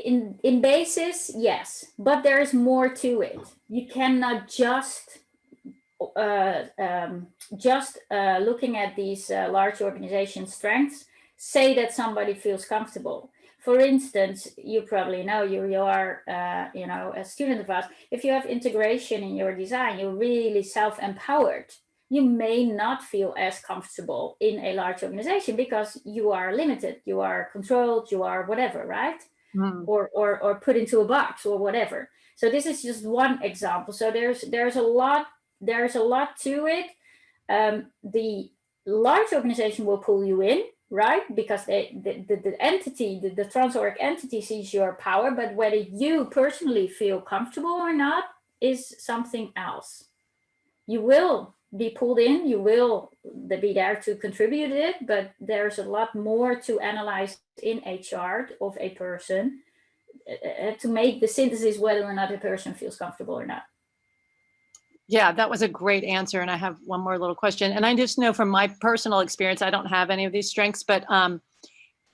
in basis, yes, but there's more to it. You cannot just looking at these large organization strengths say that somebody feels comfortable. For instance, you probably know, you are a student of ours. If you have integration in your design, you're really self-empowered. You may not feel as comfortable in a large organization because you are limited, you are controlled, you are whatever, right? Mm. Or put into a box or whatever. So this is just one example. So there's a lot to it. The large organization will pull you in, right? Because the entity, the transorg entity sees your power, but whether you personally feel comfortable or not is something else. You will be pulled in, you will be there to contribute it, but there's a lot more to analyze in a chart of a person to make the synthesis whether or not a person feels comfortable or not. Yeah, that was a great answer. And I have one more little question. And I just know from my personal experience, I don't have any of these strengths, but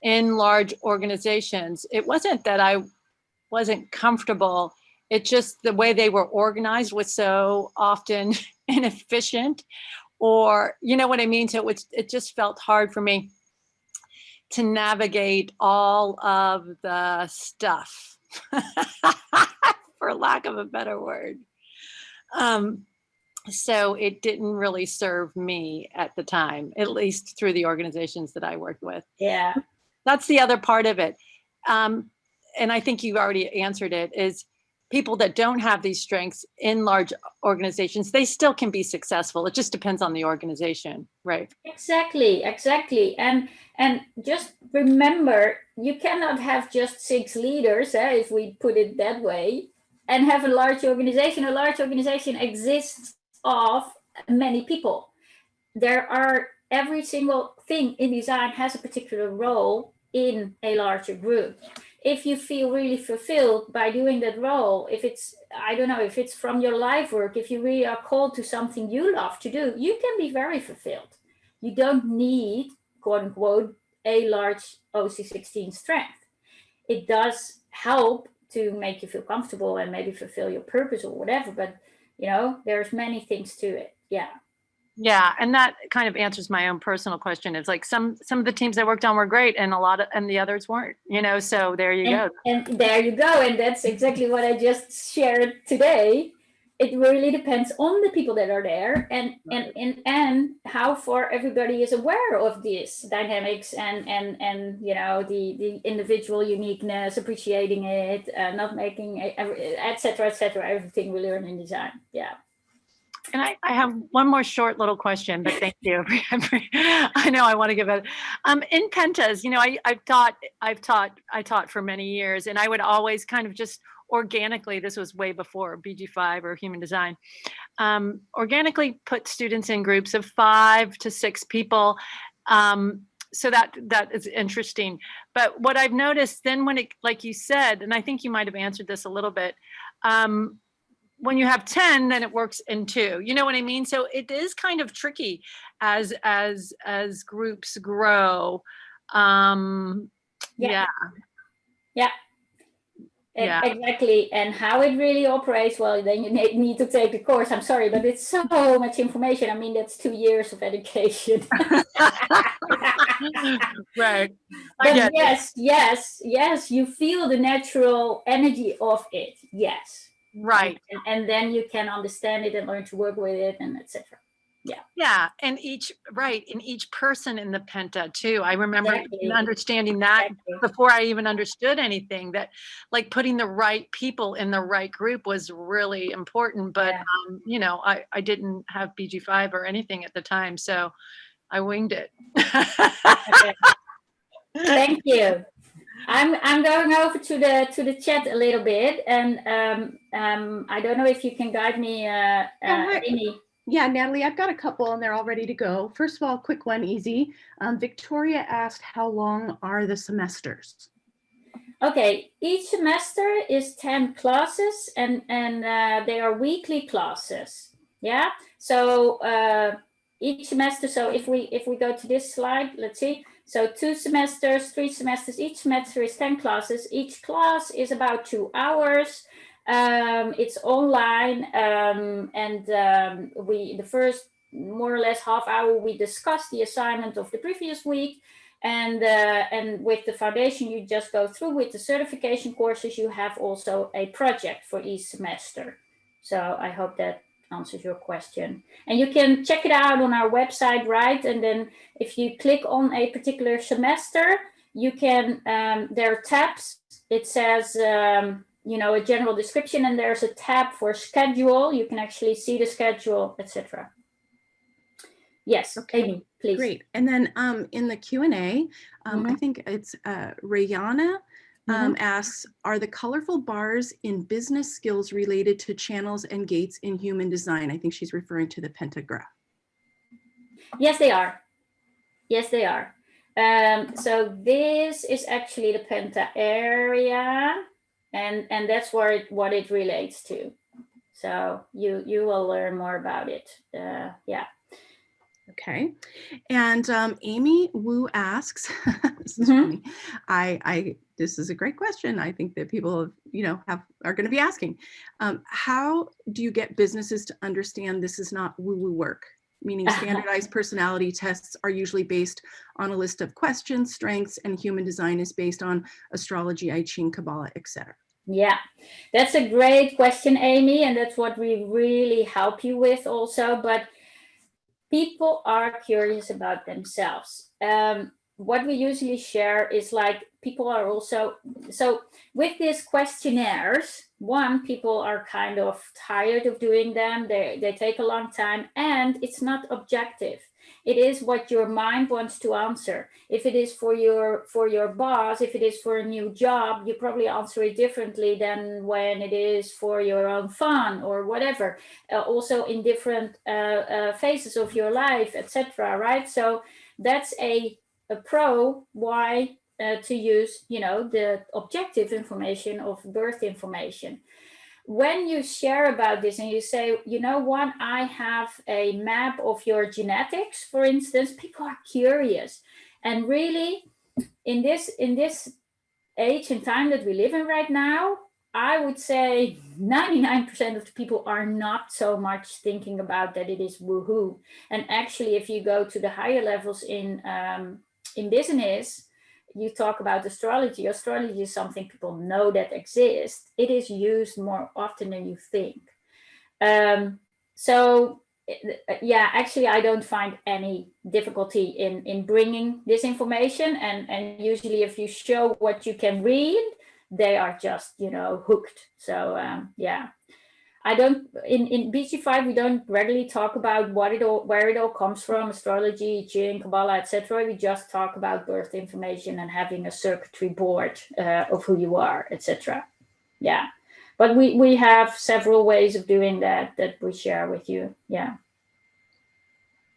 in large organizations, it wasn't that I wasn't comfortable. It just the way they were organized was so often inefficient, or you know what I mean? So it just felt hard for me to navigate all of the stuff, for lack of a better word. So it didn't really serve me at the time, at least through the organizations that I worked with. Yeah. That's the other part of it. And I think you already answered it, is people that don't have these strengths in large organizations, they still can be successful. It just depends on the organization, right? Exactly. And just remember, you cannot have just 6 leaders, if we put it that way, and have a large organization. A large organization exists of many people. There are, every single thing in design has a particular role in a larger group. If you feel really fulfilled by doing that role, if it's, I don't know, if it's from your life work, if you really are called to something you love to do, you can be very fulfilled. You don't need, quote unquote, a large OC16 strength. It does help to make you feel comfortable and maybe fulfill your purpose or whatever, but there's many things to it. Yeah. Yeah, and that kind of answers my own personal question. It's like some of the teams I worked on were great, and and the others weren't. So there you go. And there you go, and that's exactly what I just shared today. It really depends on the people that are there, and how far everybody is aware of these dynamics and the individual uniqueness, appreciating it, not making etc. Everything we learn in design. Yeah. Can I have one more short little question, but thank you. I know I want to give it. In pentas, you know, I taught for many years, and I would always kind of just organically, this was way before BG5 or human design, organically put students in groups of 5 to 6 people. So that is interesting. But what I've noticed then when it, like you said, and I think you might have answered this a little bit, when you have 10, then it works in 2. You know what I mean? So it is kind of tricky as groups grow. Yeah. Exactly. And how it really operates, well, then you need to take the course. I'm sorry, but it's so much information. I mean, that's 2 years of education. Right. But yes, you feel the natural energy of it. Yes. Right. And then you can understand it and learn to work with it and etc. Yeah. And each person in the penta too. I remember understanding that before I even understood anything, that like putting the right people in the right group was really important. But, you know, I didn't have BG5 or anything at the time, so I winged it. Okay. Thank you. I'm going over to the chat a little bit, and I don't know if you can guide me, Amy. Yeah, Natalie, I've got a couple and they're all ready to go. First of all, quick one, easy. Victoria asked, how long are the semesters? Okay, each semester is 10 classes, and they are weekly classes. Yeah, so each semester. So if we go to this slide, let's see. So 2 semesters, 3 semesters. Each semester is 10 classes. Each class is about 2 hours. It's online, and the first more or less half hour we discuss the assignment of the previous week, and with the foundation you just go through. With the certification courses you have also a project for each semester. So I hope that answers your question, and you can check it out on our website, right? And then if you click on a particular semester, you can there are tabs. It says you know, a general description, and there's a tab for schedule. You can actually see the schedule, etc. Yes, okay. Amy, please. Great. And then in the Q&A, I think it's Rayana asks, are the colorful bars in business skills related to channels and gates in human design? I think she's referring to the pentagraph. Yes, they are. Yes, they are. So this is actually the penta area, and that's what it relates to. So you will learn more about it. Yeah. Okay. And Amy Wu asks, this is funny. This is a great question. I think that people, you know, are going to be asking, how do you get businesses to understand this is not woo-woo work? Meaning standardized personality tests are usually based on a list of questions, strengths, and human design is based on astrology, I Ching, Kabbalah, etc. Yeah, that's a great question, Amy, and that's what we really help you with also. But people are curious about themselves. What we usually share is like people are also, so with these questionnaires, people are kind of tired of doing them. They take a long time, and it's not objective. It is what your mind wants to answer. If it is for your boss, if it is for a new job, you probably answer it differently than when it is for your own fun or whatever. Also in different phases of your life, etc. Right? So that's a pro why to use, you know, the objective information of birth information. When you share about this and you say, you know what, I have a map of your genetics, for instance, people are curious. And really, in this age and time that we live in right now, I would say 99% of the people are not so much thinking about that it is woohoo. And actually, if you go to the higher levels in business, you talk about astrology. Astrology is something people know that exists. It is used more often than you think. So yeah, actually, I don't find any difficulty in bringing this information. And usually if you show what you can read, they are just, you know, hooked. So yeah. I don't, in BG5, we don't regularly talk about where it all comes from, astrology, I Ching, Kabbalah, etc. We just talk about birth information and having a circuitry board of who you are, etc. Yeah. But we have several ways of doing that we share with you. Yeah.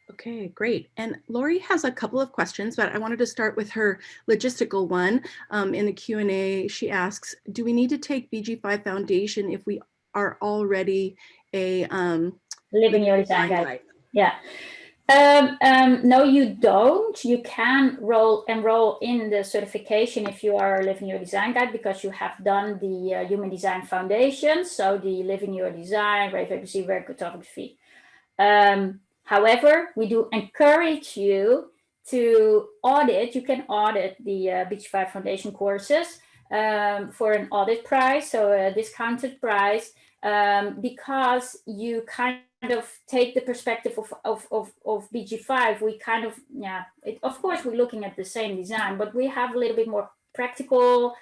Okay, great. And Lori has a couple of questions, but I wanted to start with her logistical one. In the Q&A, she asks, do we need to take BG5 Foundation if we are already a Living Your Design Guide? Yeah. No, you don't. You can enroll in the certification if you are Living Your Design Guide, because you have done the Human Design Foundation, so the Living Your Design, Rave ABC, Rare Photography. However, we do encourage you to audit. You can audit the BG5 Foundation courses for an audit price, so a discounted price, because you kind of take the perspective of BG5. We kind of, of course, we're looking at the same design, but we have a little bit more practical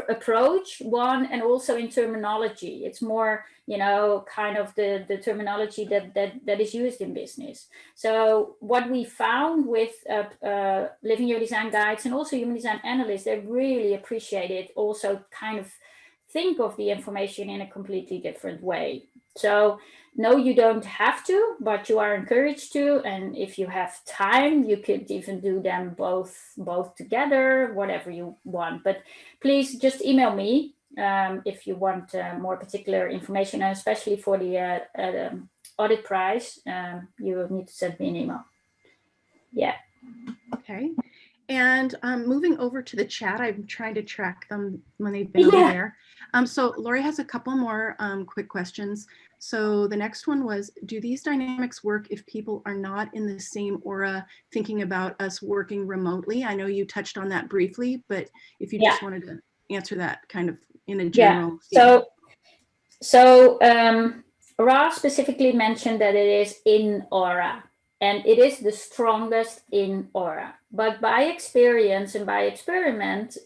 approach one, and also in terminology. It's more, kind of the terminology that is used in business. So what we found with Living Your Design Guides and also Human Design Analysts, they really appreciate it. Also kind of think of the information in a completely different way. So no, you don't have to, but you are encouraged to. And if you have time, you could even do them both together, whatever you want. But please just email me if you want more particular information, and especially for the audit price, you will need to send me an email. Yeah. Okay. And moving over to the chat, I'm trying to track them when they've been over there. So Lori has a couple more quick questions. So the next one was, do these dynamics work if people are not in the same aura thinking about us working remotely? I know you touched on that briefly, but if you just wanted to answer that kind of in a general. So Ra specifically mentioned that it is in aura. And it is the strongest in aura. But by experience and by experiment,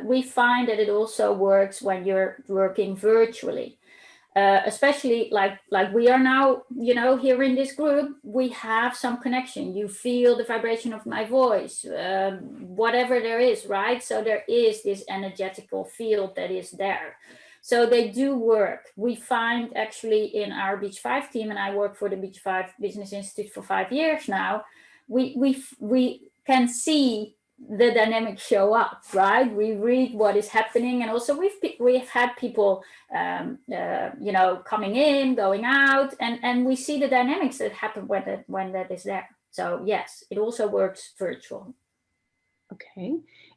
we find that it also works when you're working virtually. Especially like we are now, here in this group, we have some connection. You feel the vibration of my voice, whatever there is, right? So there is this energetical field that is there. So they do work. We find actually in our BG5 team, and I work for the BG5 Business Institute for 5 years now, we can see the dynamic show up, right? We read what is happening, and also we've had people, coming in, going out, and we see the dynamics that happen when that is there. So yes, it also works virtual. Okay.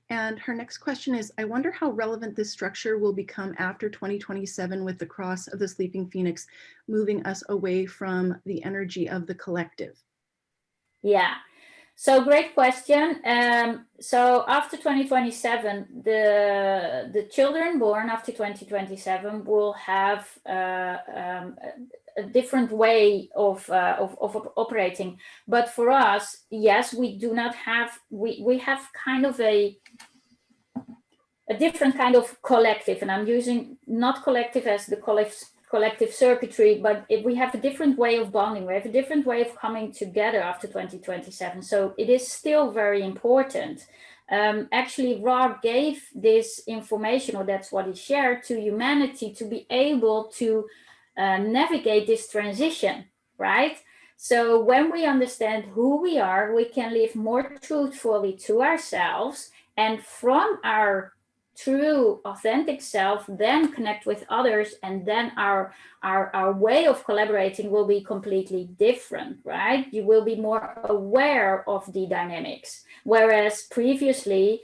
And her next question is, I wonder how relevant this structure will become after 2027 with the cross of the sleeping phoenix moving us away from the energy of the collective. Yeah. So great question. So after 2027, the children born after 2027 will have a different way of operating. But for us, yes, we do not have, we have kind of a different kind of collective, and I'm using not collective as the collective circuitry, but if we have a different way of bonding, we have a different way of coming together after 2027. So it is still very important. Actually, Ra gave this information, or that's what he shared, to humanity to be able to navigate this transition, right? So when we understand who we are, we can live more truthfully to ourselves, and from our true authentic self then connect with others, and then our way of collaborating will be completely different, right? You will be more aware of the dynamics, whereas previously,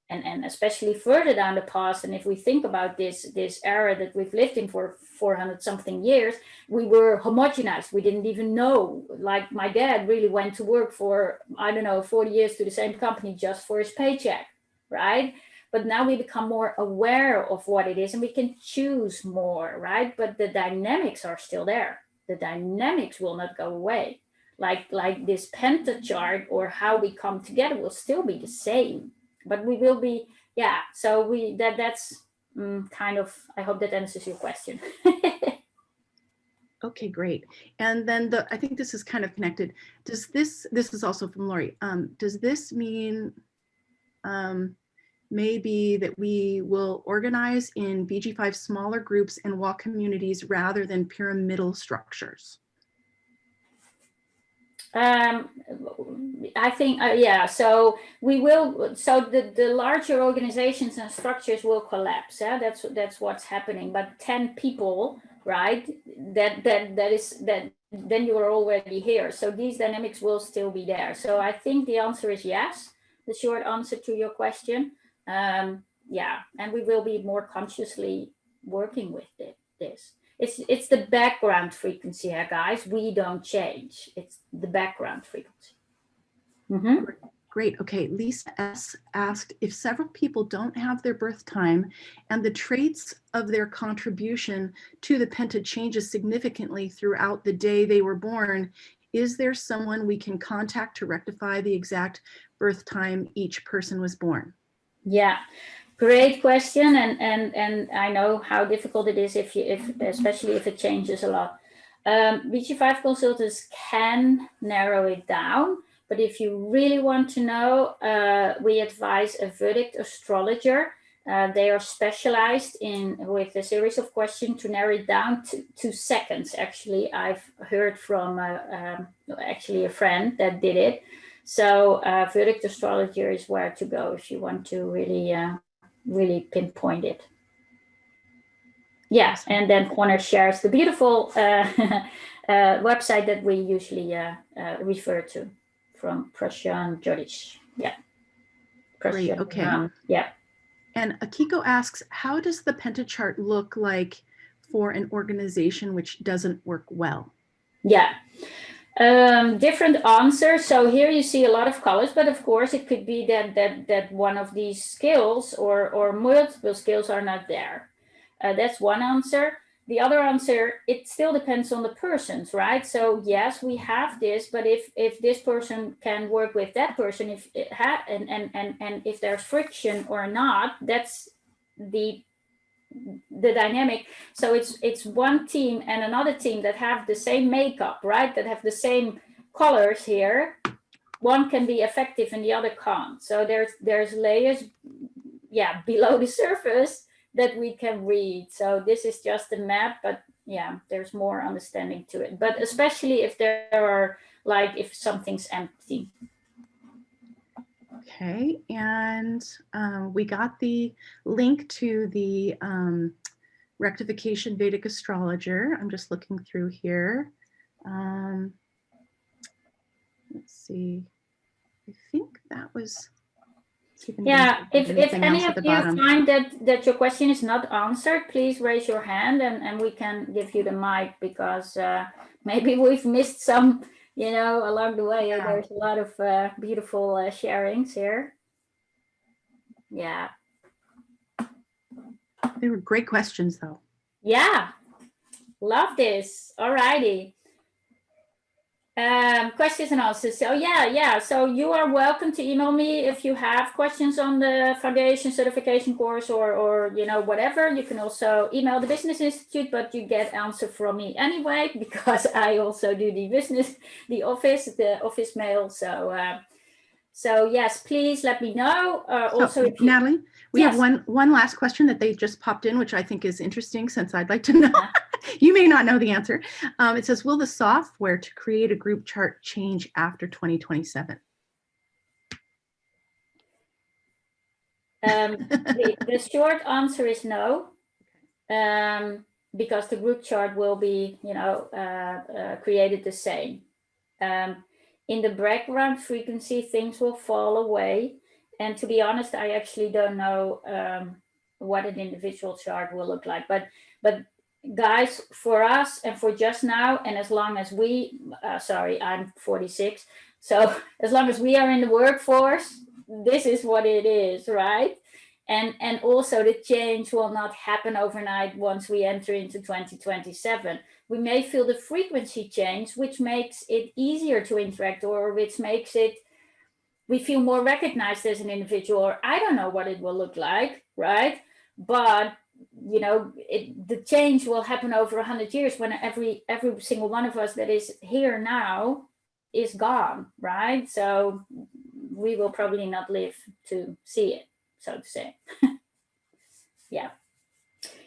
and especially further down the past, and if we think about this era that we've lived in for 400 something years, we were homogenized. We didn't even know, like my dad really went to work for, 40 years to the same company just for his paycheck, right? But now we become more aware of what it is, and we can choose more, right? But the dynamics are still there. The dynamics will not go away. Like this pentachart, or how we come together, will still be the same. But we will be, so that's kind of, I hope that answers your question. Okay, great. And then I think this is kind of connected. Does this is also from Lori. Does this mean maybe that we will organize in BG5 smaller groups and walk communities rather than pyramidal structures? I think, yeah, so we will, so the larger organizations and structures will collapse. Yeah? That's what's happening. But 10 people, right? Then you are already here. So these dynamics will still be there. So I think the answer is yes, the short answer to your question. Yeah, and we will be more consciously working with this. It's the background frequency, guys. We don't change. It's the background frequency. Mm-hmm. Great. Okay. Lisa S. asked, if several people don't have their birth time and the traits of their contribution to the penta changes significantly throughout the day they were born, is there someone we can contact to rectify the exact birth time each person was born? Yeah. Great question, and I know how difficult it is if especially if it changes a lot. BG5 consultants can narrow it down, but if you really want to know, we advise a verdict astrologer. They are specialized with a series of questions to narrow it down to seconds. Actually, I've heard from actually a friend that did it. So verdict astrologer is where to go if you want to really pinpoint it. Yeah, and then Connor shares the beautiful website that we usually refer to from Prashant Jodish. Yeah. Great, okay. Yeah. And Akiko asks, how does the penta chart look like for an organization which doesn't work well? Yeah. Different answers. So here you see a lot of colors, but of course it could be that one of these skills or multiple skills are not there. That's one answer. The other answer, it still depends on the persons, right? So yes, we have this, but if this person can work with that person, and if there's friction or not, that's the dynamic. So it's one team and another team that have the same makeup, right? That have the same colors here. One can be effective and the other can't. So there's layers, yeah, below the surface that we can read. So this is just a map, but yeah, there's more understanding to it. But especially if there are, like, if something's empty. Okay, and we got the link to the rectification Vedic astrologer. I'm just looking through here. Let's see. I think that was. Yeah, if any of you find that your question is not answered, please raise your hand and we can give you the mic, because maybe we've missed some, along the way. Yeah. There's a lot of beautiful sharings here. Yeah. They were great questions, though. Yeah, love this. All righty. Questions and answers. So yeah. So you are welcome to email me if you have questions on the foundation certification course or whatever. You can also email the Business Institute, but you get answer from me anyway, because I also do the office mail. So yes, please let me know. Also, Natalie, we have one last question that they just popped in, which I think is interesting, since I'd like to know. You may not know the answer. It says, will the software to create a group chart change after 2027? The short answer is no, because the group chart will be, created the same. In the background frequency, things will fall away. And to be honest, I actually don't know what an individual chart will look like. But guys, for us and for just now, and as long as we, I'm 46. So as long as we are in the workforce, this is what it is, right? And also the change will not happen overnight once we enter into 2027. We may feel the frequency change, which makes it easier to interact, or which makes we feel more recognized as an individual, or I don't know what it will look like, right? But you know, the change will happen over 100 years when every single one of us that is here now is gone, right? So we will probably not live to see it, so to say. Yeah.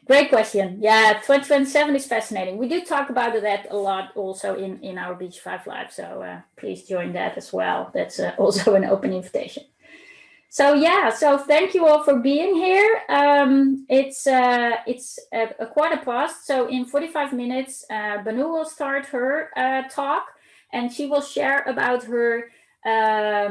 Great question. Yeah, 2027 is fascinating. We do talk about that a lot also in our BG5 Live. So please join that as well. That's also an open invitation. So yeah, so thank you all for being here. It's a 1:15. So in 45 minutes, Banu will start her talk, and she will share about her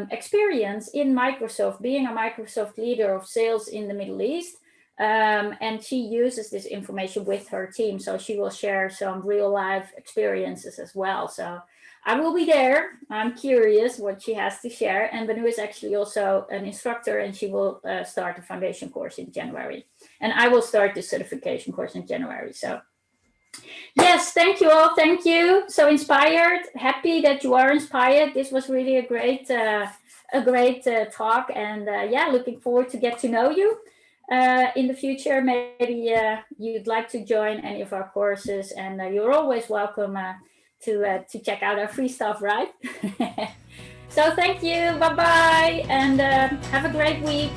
experience in Microsoft, being a Microsoft leader of sales in the Middle East. And she uses this information with her team. So she will share some real life experiences as well. So I will be there. I'm curious what she has to share. And Banu is actually also an instructor, and she will start the foundation course in January. And I will start the certification course in January. So yes, thank you all. Thank you. So inspired, happy that you are inspired. This was really a great talk. And yeah, looking forward to get to know you. In the future, maybe you'd like to join any of our courses, and you're always welcome to check out our free stuff, right? So thank you, bye-bye, and have a great week.